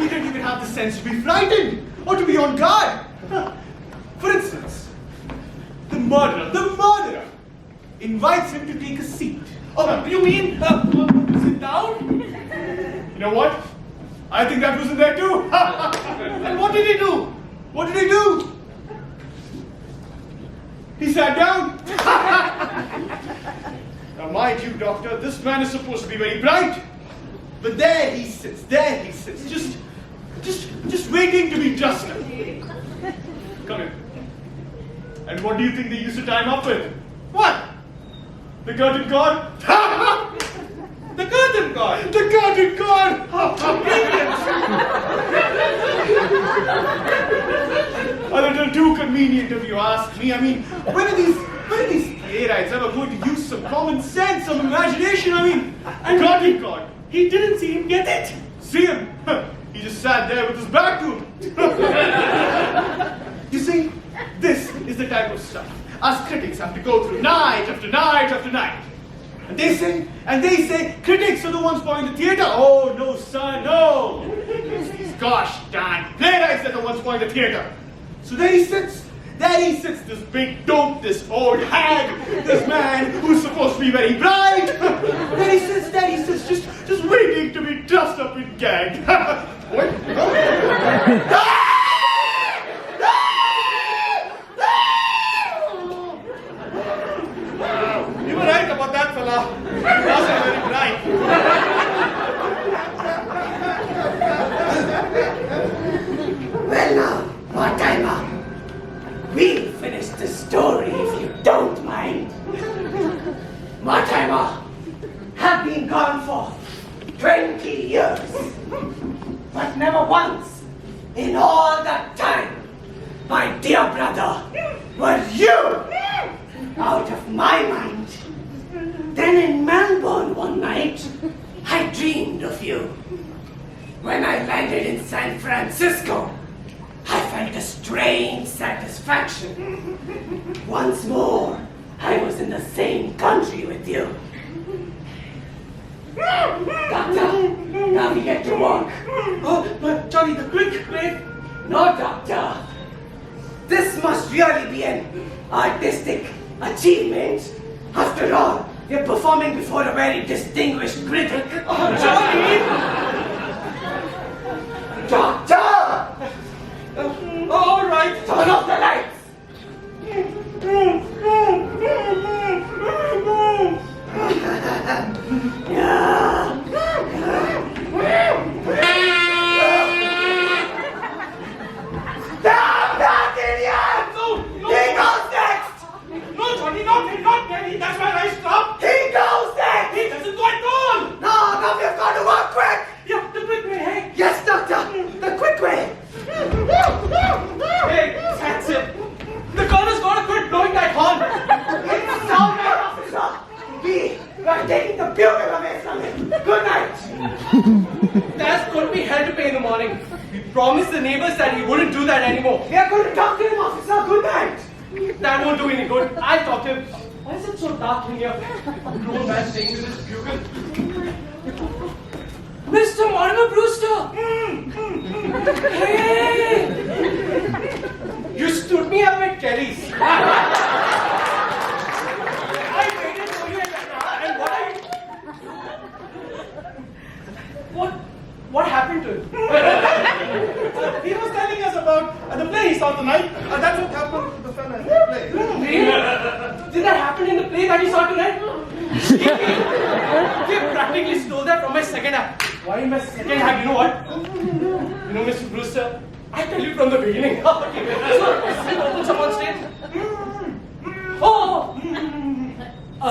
he didn't even have the sense to be frightened or to be on guard. For instance, the murderer invites him to take a seat. Oh, you mean sit down? You know what? I think that was in there too. And what did he do? What did he do? He sat down. Now, mind you, Doctor, this man is supposed to be very bright. But there he sits, just waiting to be trusted. Come in. And what do you think they used to tie him up with? What? The curtain cord? The curtain cord. The curtain cord! A little too convenient if you ask me. I mean, when are these playwrights ever going to use some common sense, some imagination? I mean, and curtain cord. He didn't see him get it. See him? He just sat there with his back to him. You see, this is the type of stuff us critics have to go through night after night after night. And they say, critics are the ones spoiling the theatre. Oh, no, sir, no. It's these gosh darn playwrights that are the ones spoiling the theatre. So there he sits, this big dope, this old hag, this man who's supposed to be very bright. There he sits, just waiting to be trussed up and gagged. What? You were right about that fella. He wasn't very bright. Well now, Mortimer, we'll finish the story if you don't mind. Mortimer, have been gone for 20 years, but never once in all that time, my dear brother, were you out of my mind. Then in Melbourne one night, I dreamed of you. When I landed in San Francisco, I felt a strange satisfaction. Once more, I was in the same country with you. Doctor, now we get to work. Oh, but Johnny, the quick play. No, Doctor. This must really be an artistic achievement. After all, we're performing before a very distinguished critic. Oh, Johnny! Doctor! lights! Turn off the lights! Damn that idiot! He goes next! No, Johnny, not Kelly. That's why I stopped. He goes next! He doesn't go at all. No, now we've got to work quick! Yeah, the quick way, hey. Yes, doctor! The quick way! Hey, that's it. The colonel's got to quit blowing that horn. It's all right, officer! We are taking the bugle away from him. Good night! That's going to be hell to pay in the morning. We promised the neighbors that he wouldn't do that anymore. We are going to talk to him, officer. Good night! That won't do any good. I'll talk to him. Why is it so dark in here? A grown man staying with his bugle. Mr. Mortimer Brewster! Hey! You stood me up at Kelly's. I waited for you at that hour, and what happened to him? He was telling us about the play he saw tonight. That's what happened to the fella in the play. Really? Did that happen in the play that you saw tonight? He practically stole that from my second act. Why in my second act? You know what? You know, Mr. Brewster, I tell you from the beginning. Okay. So, scene opens up on stage. Oh!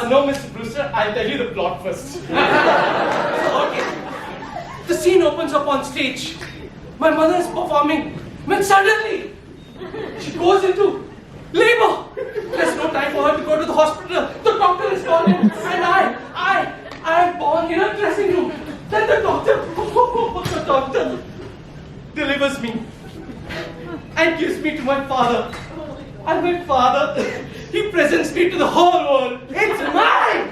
No, Mr. Brewster, I'll tell you the plot first. Okay. The scene opens up on stage. My mother is performing. When suddenly, she goes into labor. There's no time for her to go to the hospital. The doctor is calling, and I am born in a dressing room. Then the doctor delivers me and gives me to my father. And my father, he presents me to the whole world. It's mine!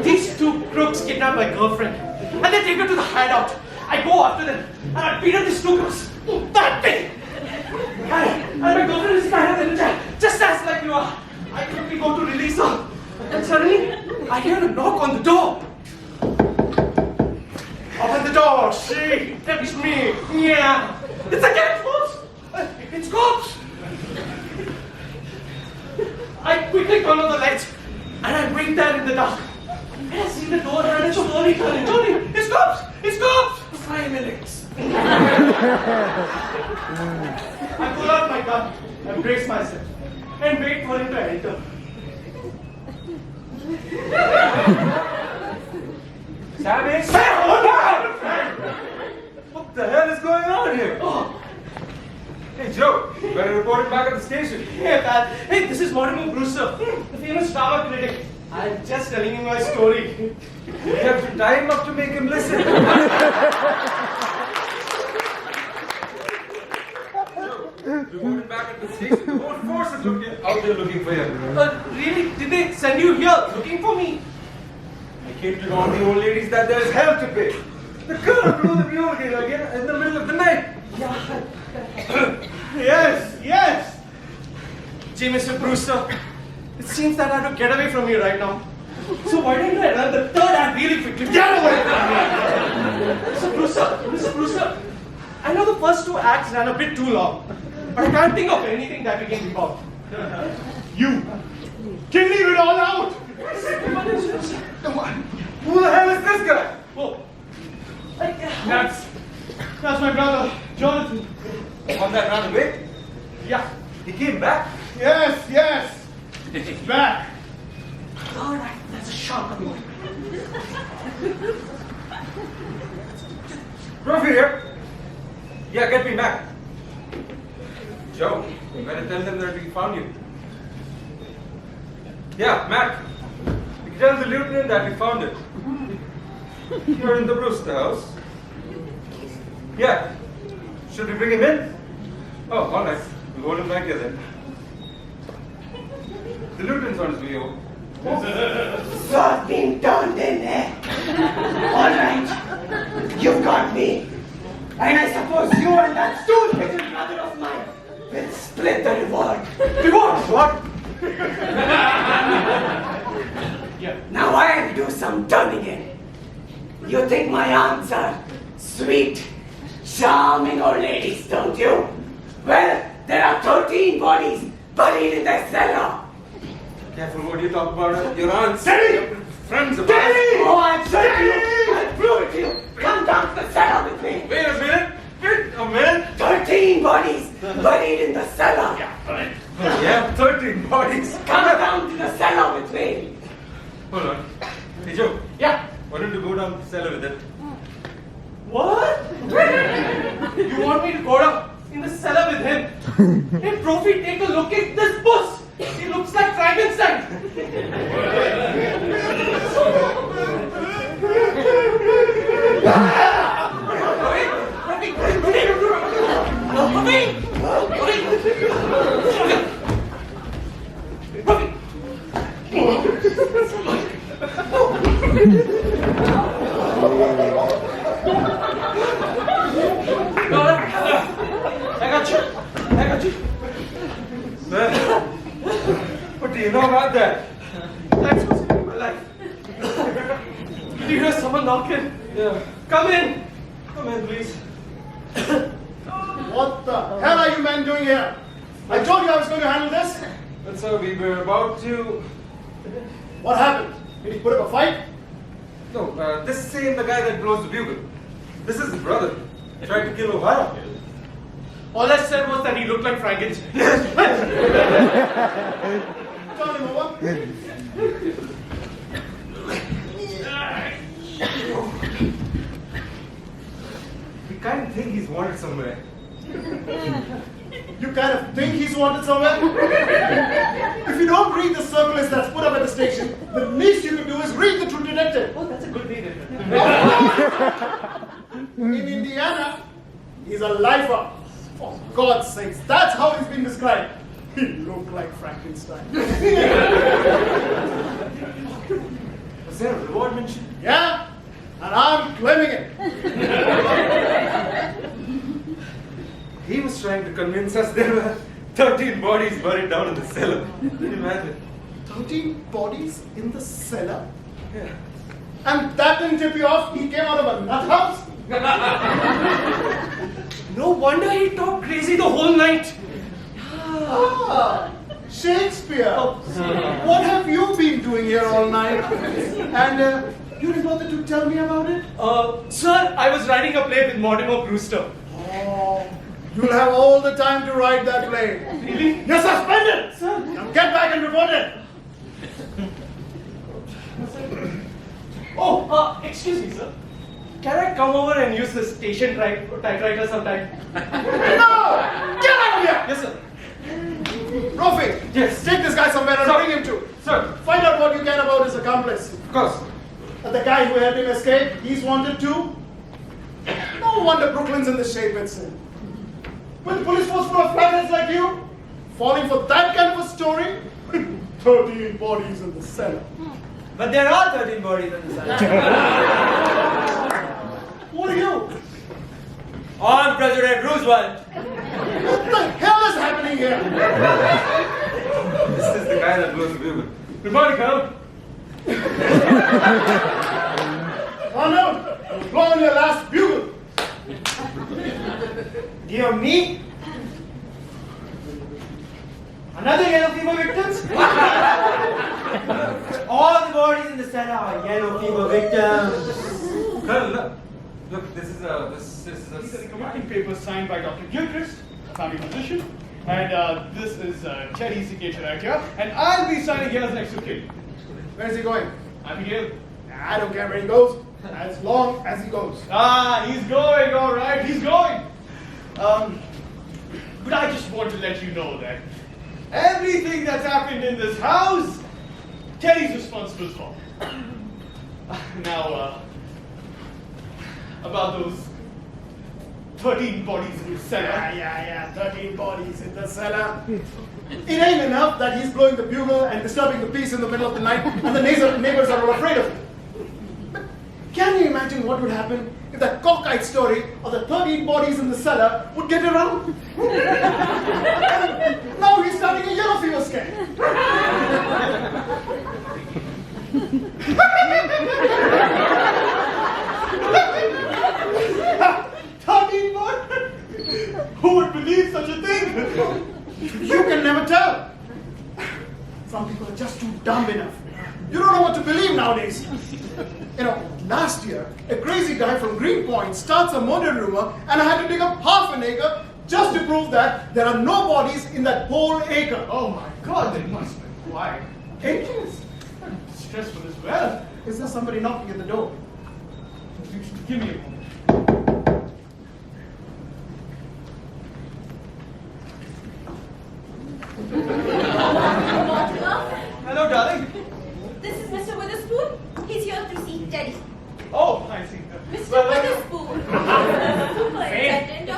These two crooks kidnap my girlfriend and they take her to the hideout. I go after them and I beat up these two crooks. That big! And my girlfriend is tied up in the chair, just as like you are. I quickly go to release her. And suddenly, I hear a knock on the door. Open the door, she, it's me. Yeah. It's again, folks. It's cops. I quickly turn on the lights and I wait there in the dark. And I see the door and it's slowly turning. Tony, it's cops! It's cops! 5 minutes. I pull out my gun and brace myself and wait for him to enter. Sammy? Sam, what happened? What the hell is going on here? Oh, Hey Joe, you better report it back at the station. hey, Pat. Hey, this is Mortimer Brewster, the famous drama critic. I'm just telling you my story. You have to tie him up to make him listen. Joe, reported back at the station. The whole force is out there looking for you. Really? Did they send you here looking for me? I came to warn the old ladies that there is hell to pay. The girl blew the bugle again in the middle of the night. Yes, yes. Gee, Mr. Brewster, It seems that I have to get away from here right now. So why don't I run the third act really quickly? Get away from me! Mr. Brewster, I know the first 2 acts ran a bit too long, but I can't think of anything that we can leave out. You can leave it all out! Who the hell is this guy? Oh, That's my brother, Jonathan. One that ran away? yeah. He came back? Yes. He's back. All right, that's a sharp one. Trophy here. Yeah, get me back. Joe, you better tell them that we found you. Yeah, Mac. You can tell the lieutenant that we found it. You're in the Brewster house. Yeah. Should we bring him in? Oh, all right. We'll hold him back here then. The lieutenant's on his way over. So I've been turned in there. All right, you've got me. And I suppose you and that stupid brother of mine will split the reward. Reward? What? Now I'll do some turning in. You think my aunts are sweet, charming old ladies, don't you? Well, there are 13 bodies buried in their cellar. Careful what you talk about. Your aunts. Daddy! Friends of Daddy! Oh, I'll show you. I'll prove it to you. Come down to the cellar with me. Wait a minute. Wait a minute. 13 bodies buried in the cellar. Yeah, 13 bodies. Come down to the cellar with me. Hold on. Hey Joe, Yeah. why don't you go down the cellar with it? What? You want me to go down in the cellar with him? Hey, Profi, take a look at this bus. He looks like Frankenstein. I got you. Well, what do you know about that? That's what's in my life. Did you hear someone knocking? Yeah. Come in. Come in, please. What the hell are you men doing here? I told you I was going to handle this. And so we were about to... What happened? Did he put up a fight? No, this ain't the guy that blows the bugle. This is the brother. Tried to kill O'Hara. All I said was that he looked like Frankenstein. Turn him over. We kind of think he's wanted somewhere. You kind of think he's wanted somewhere? If you don't read the circulars that's put up at the station, the least you can do is read the True Detective. Oh, that's a good read. In Indiana, he's a lifer. For God's sakes, that's how he's been described. He looked like Frankenstein. Was there a reward mentioned? Yeah, and I'm claiming it. He was trying to convince us there were 13 bodies buried down in the cellar. Can you imagine? 13 bodies in the cellar? Yeah. And that didn't tip you off? He came out of a nut house? No wonder he talked crazy the whole night. Ah, Shakespeare. What have you been doing here all night? And you didn't bother to tell me about it? Sir, I was writing a play with Mortimer Brewster. Oh, you'll have all the time to write that play. Really? You're suspended! Sir? Now get back and report it! Oh, excuse me, sir. Can I come over and use the station typewriter sometime? No! Get out of here! Yes, sir. Rofi, Yes. take this guy somewhere and Sir. bring him to. Sir, Find out what you can about his accomplice. of course. And the guy who helped him escape, he's wanted too. No wonder Brooklyn's in the shape it's in. With police force full of flatheads like you, falling for that kind of a story? 13 bodies in the cellar. But there are 13 bodies in the cellar. What are you? On President Roosevelt. What the hell is happening here? This is the the guy that blows the bugle. Good morning, Colonel. Arnold, you're blowing your last bugle. Dear me. Another yellow fever victims? All the bodies in the cellar are yellow fever victims. Colonel, look, this is These are the commitment papers signed by Dr. Gilchrist, family physician, and this is Teddy's signature right here, and I'll be signing here as next to kid. Where's he going? Abigail. I don't care where he goes, as long as he goes. Ah, he's going, all right, he's going. But I just want to let you know that everything that's happened in this house, Teddy's responsible for. Now, about those 13 bodies in the cellar. Yeah, 13 bodies in the cellar. It ain't enough that he's blowing the bugle and disturbing the peace in the middle of the night and the neighbors are all afraid of him. But can you imagine what would happen if that cockeyed story of the 13 bodies in the cellar would get around? Now he's starting a yellow fever scare. 13 bodies? Who would believe such a thing? You can never tell. Some people are just too dumb enough. You don't know what to believe nowadays. You know, last year, a crazy guy from Greenpoint starts a murder rumor, and I had to dig up half an acre just to prove that there are no bodies in that whole acre. Oh my God, they must be quiet. Acres? Stressful as well. Is there somebody knocking at the door? Give me a moment. Hello, darling. This is Mr. Witherspoon. He's here to see Teddy. Oh, I see. Mr. Well, Witherspoon. Superintendent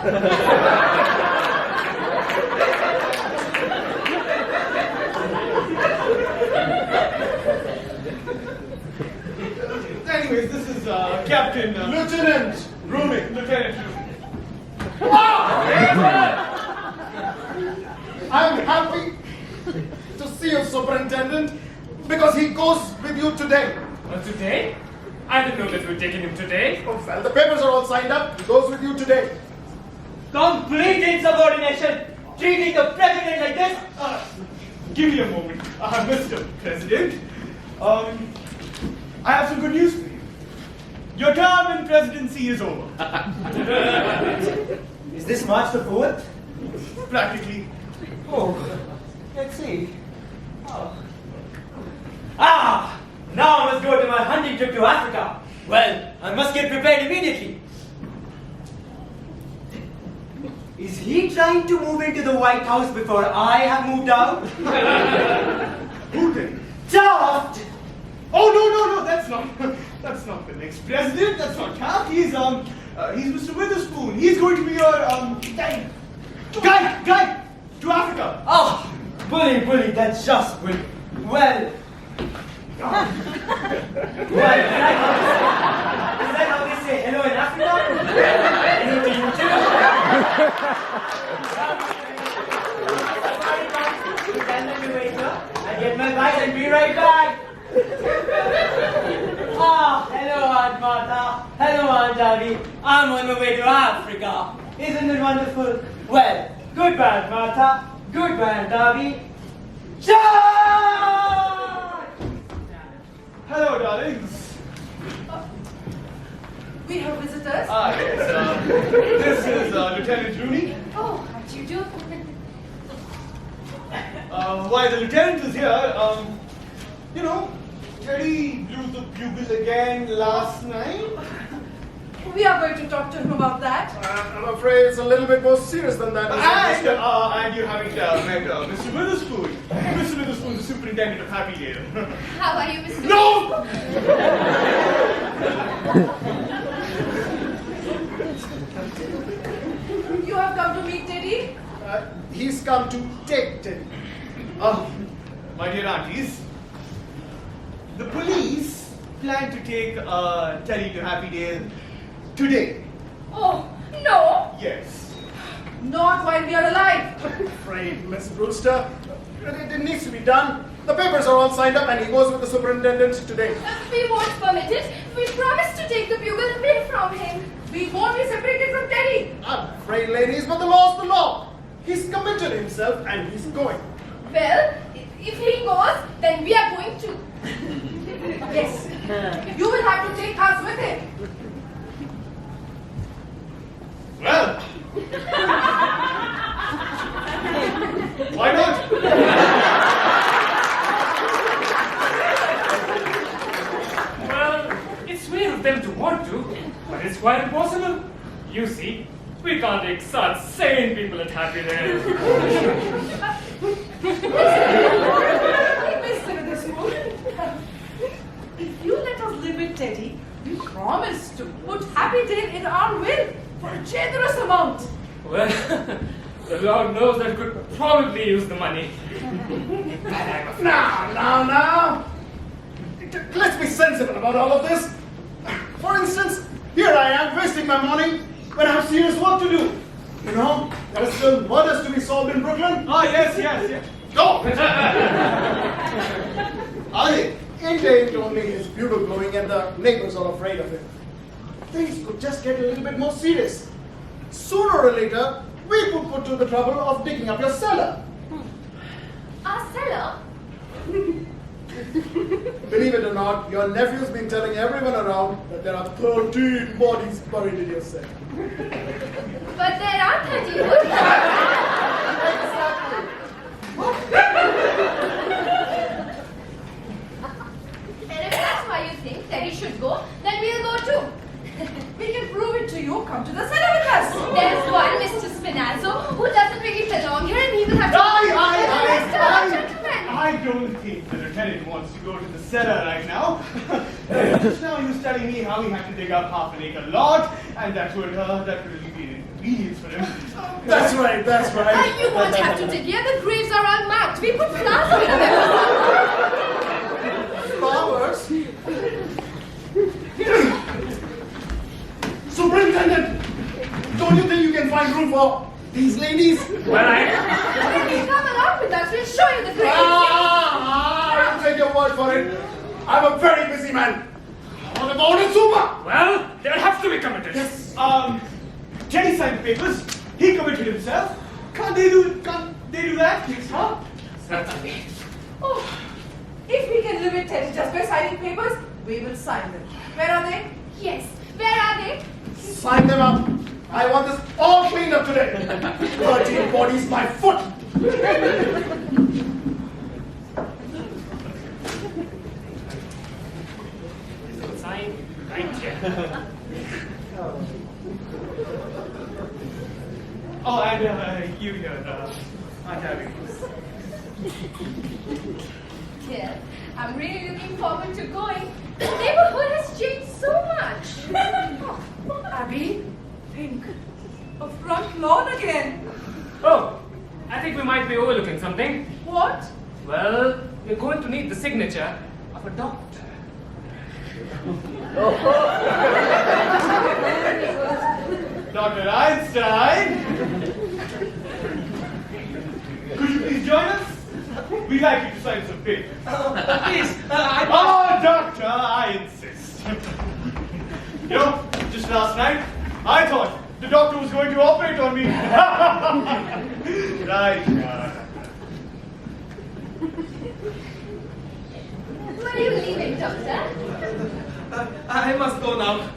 anyways, this is Captain... Lieutenant Rooney. Lieutenant Rooney. I'm happy to see you, Superintendent, because he goes with you today. Today? I didn't know that we were taking him today. Oh, well, the papers are all signed up. He goes with you today. Complete insubordination! Treating the president like this! Give me a moment. Mr. President, I have some good news for you. Your term in presidency is over. Is this March the 4th? Practically. Oh, let's see. Oh. Ah! Now I must go to my hunting trip to Africa. Well, I must get prepared immediately. Is he trying to move into the White House before I have moved out? Who then? Taft! Oh, no, that's not the next president. That's not Taft. He's Mr. Witherspoon. He's going to be your, guide to Africa. Oh, bully, that's just bully. Well, is that how they say hello in Africa? Hello to you too. Let me wait up. I get my bike and be right back. Hello Aunt Martha. Hello Aunt Abby. I'm on my way to Africa. Isn't it wonderful? Well, goodbye Aunt Martha. Goodbye Aunt Abby. Charge! Hello, darlings. We have visitors. Yes. This is Lieutenant Rooney. Oh, how do you do? While the lieutenant is here, you know, Teddy blew the bugle again last night. We are going to talk to him about that. I'm afraid it's a little bit more serious than that. And you haven't met Mr. Witherspoon. Mr. Witherspoon, the superintendent of Happydale. How are you, Mr. No! You have come to meet Teddy? He's come to take Teddy. My dear aunties, the police plan to take Teddy to Happydale today. Oh, no. Yes. Not while we are alive. I'm afraid, Miss Brewster, it needs to be done. The papers are all signed up and he goes with the superintendent today. We won't permit it. We promise to take the bugle away from him. We won't be separated from Teddy. I'm afraid, ladies, but the law's the law. He's committed himself and he's going. Well, if he goes, then we are going to. Yes. You will have to take us with him. Well, why not? Well, it's weird of them to want to, but it's quite impossible. You see, we can't take such sane people at Happy Day. Mr. Dismood, if you let us live with Teddy, we promise to put Happy Day in our will for a generous amount. Well, the Lord knows that could probably use the money. Now. Let's be sensible about all of this. For instance, here I am wasting my morning when I have serious work to do. You know, there are still murders to be solved in Brooklyn. Ah, yes. Go! Ali, India ain't only his bugle blowing and the neighbors are afraid of him. Things could just get a little bit more serious. Sooner or later, we could put to the trouble of digging up your cellar. Our cellar? Believe it or not, your nephew's been telling everyone around that there are 13 bodies buried in your cellar. But there are 30 bodies. And if that's why you think Teddy should go, then we'll go too. We can prove it to you. Come to the cellar with us. There's one Mr. Spinazzo who doesn't really belong here and he will have to... I don't think the lieutenant wants to go to the cellar right now. Just now he was telling me how he had to dig up half an acre lot, and that would really be an inconvenience for him. That's right. You won't have to dig here. The graves are all marked. We put flowers on them. Flowers? Superintendent, don't you think you can find room for these ladies? Well, Please come along with us. We'll show you the graves. I'll take your word for it. I'm a very busy man. What about it, Super? well, they'll have to be committed. Yes. Teddy signed the papers. He committed himself. Can't they do that? Huh? Certainly. Oh, if we can limit Teddy just by signing papers, we will sign them. Where are they? Yes. Where are they? Sign them up. I want this all cleaned up today. 13 bodies by foot. Sign right here. Oh, and you here, Aunt Abby. Yes. I'm really looking forward to going. The neighborhood has changed so much. Abby, think. A front lawn again. Oh, I think we might be overlooking something. What? Well, we're going to need the signature of a doctor. Dr. Einstein, could you please join us? We'd like you to sign some papers. Please, Oh, doctor, I insist. You know, just last night, I thought the doctor was going to operate on me. Right. Where are you leaving, Doctor? I must go now.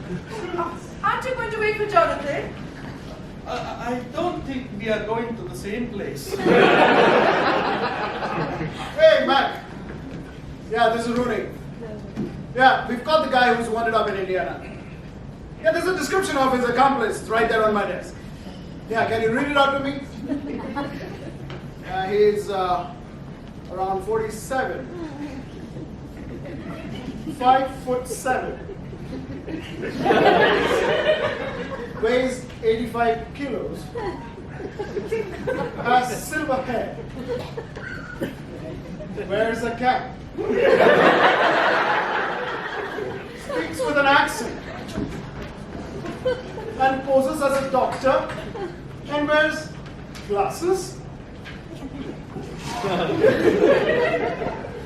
Aren't you going to wait for Jonathan? I don't think we are going to the same place. Hey, Mac. Yeah, this is Rooney. Yeah, we've got the guy who's wanted up in Indiana. Yeah, there's a description of his accomplice right there on my desk. Yeah, can you read it out to me? Yeah, he's around 47. 5'7". Weighs 85 kilos. Has silver hair. Wears a cap. Speaks with an accent. And poses as a doctor. And wears glasses.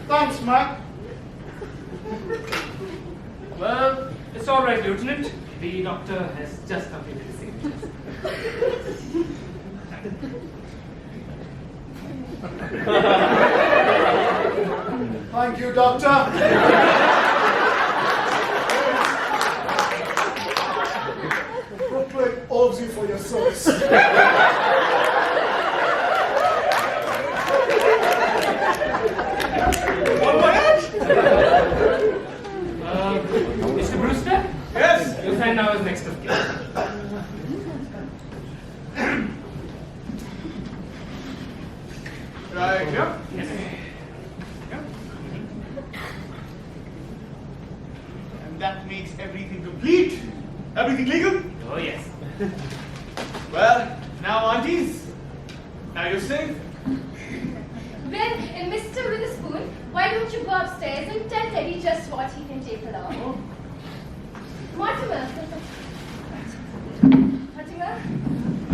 Thanks, Mac. Well, it's all right, Lieutenant. The doctor has just completed his signatures. Thank you, Doctor. Brooklyn owes you for your service. Mr. Brewster? Yes. You'll find now is next of kin. Right, yep. Yes. And that makes everything complete. Everything legal? Oh, yes. Well, now, aunties. Now you're safe. Well, Mr. Witherspoon, why don't you go upstairs and tell Teddy just what he can take along? Mortimer. Mortimer,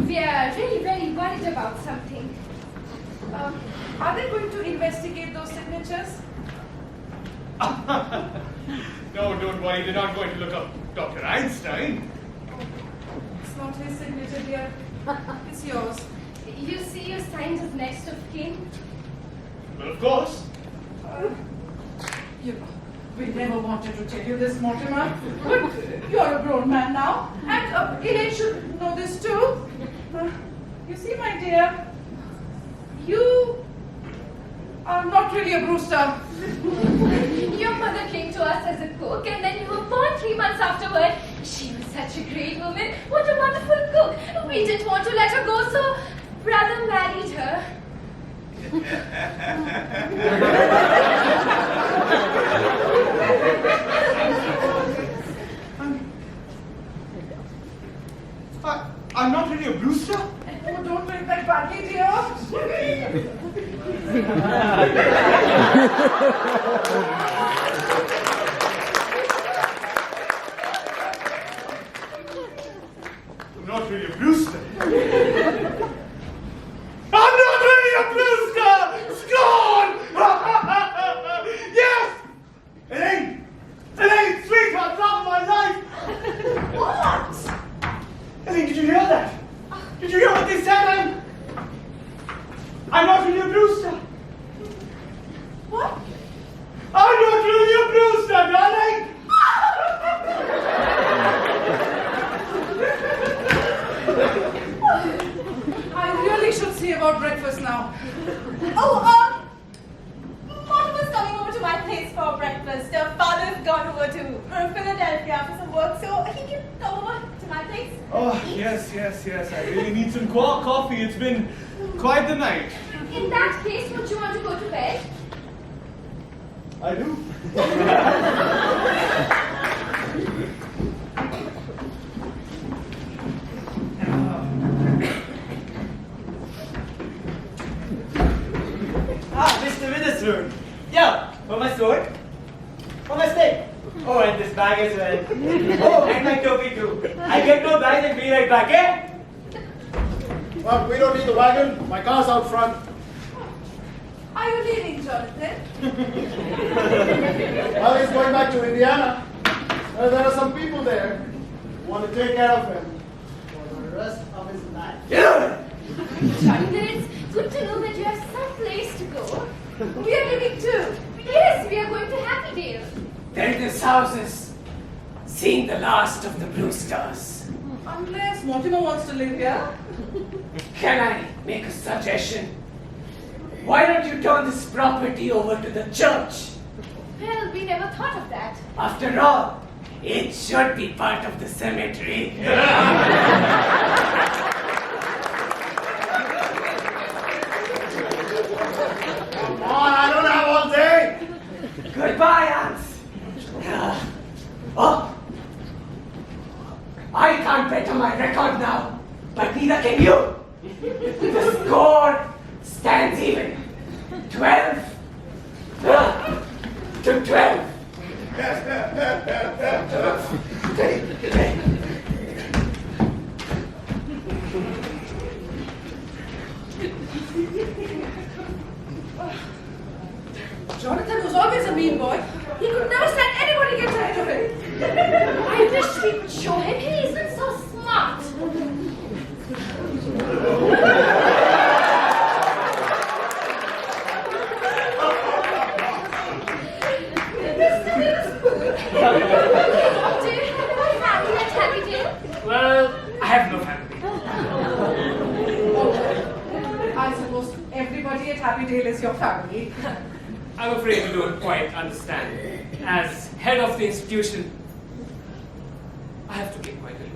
we are really very worried about something. Are they going to investigate those signatures? No, don't worry. They're not going to look up Dr. Einstein. It's not his signature, dear. It's yours. You see, you signed as next of kin. Well, of course. You know, we never wanted to tell you this, Mortimer. But you're a grown man now. And Elaine should know this too. You see, my dear, you are not really a Brewster. Your mother came to us as a cook and then you were born 3 months afterward. She was such a great woman. What a wonderful cook. We didn't want to let her go, so brother married her. I'm not really a Brewster. Oh, don't take that badly, dear. I'm not really a Brewster. I'm not really a Brewster! Scorn! Yes! Elaine! Elaine, sweetheart, love of my life! What? Elaine, did you hear that? Did you hear what they said? I'm not really a Brewster. What? I'm not really a Brewster, darling! I really should see about breakfast now. Oh, Mortimer's coming over to my place for breakfast. Father's gone over to Philadelphia for some work, so he can come over to my place. Oh, yes. I really need some coffee. It's been quite the night. In that case, would you want to go to bed? I do. Mr. Witherspoon. Yeah, for my sword. For my stick. Oh, and this bag as well. Oh, and my topi too. I get no bags and be right back, eh? Well, we don't need the wagon. My car's out front. Are you leaving, Jonathan? Well, he's going back to Indiana. There are some people there who want to take care of him for the rest of his life. Jonathan, it's good to know that you have some place to go. We are leaving too. Yes, we are going to Happydale. Then this house is seeing the last of the Brewsters. Unless Mortimer wants to live here. Can I make a suggestion? Why don't you turn this property over to the church? Well, we never thought of that. After all, it should be part of the cemetery. Come on, I don't have all day. Goodbye, aunts. Oh, I can't better my record now, but neither can you. The score stands even. 12 to 12. Jonathan was always a mean boy. He could never stand anybody gets ahead of him. I wish we could show him he isn't so smart. Do you have a family at Happydale? Well, I have no family. I suppose everybody at Happydale is your family. I'm afraid you don't quite understand. As head of the institution, I have to keep quite aloof.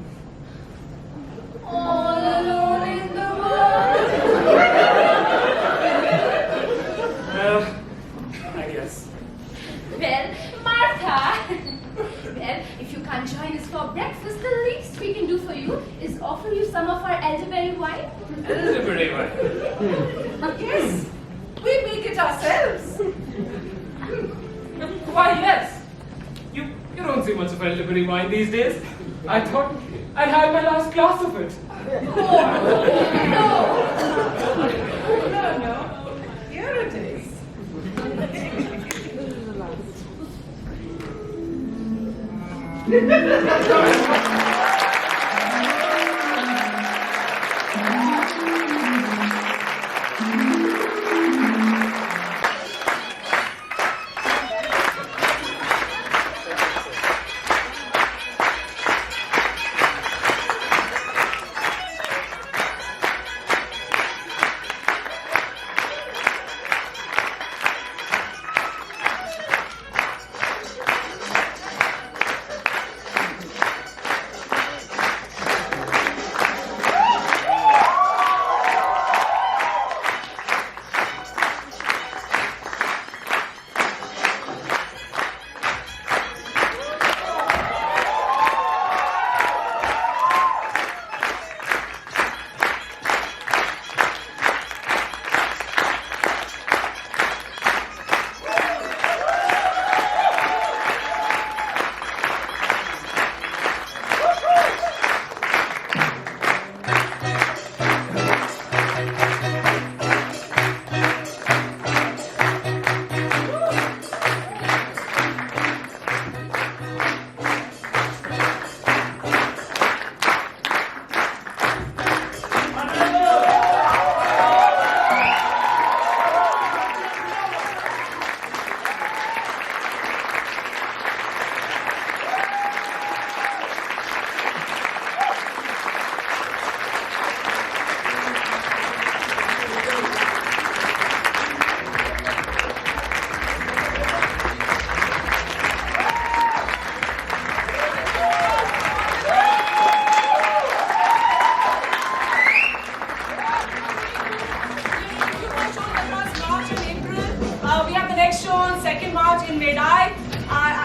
All alone in the world. Well, I guess. Well, Martha. Well, if you can't join us for breakfast, the least we can do for you is offer you some of our elderberry wine. Elderberry wine. Yes, we make it ourselves. Why, yes. You don't see much of elderberry wine these days. I thought I'd had my last glass of it. No. Here it is.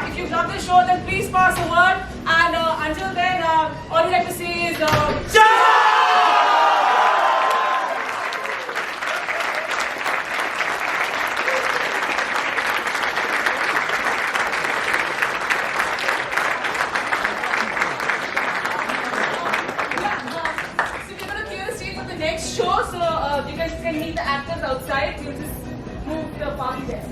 If you love the show, then please pass the word. And until then, all we like to say is, so we're going to clear the stage for the next show. So you guys can meet the actors outside. We'll just move the party there.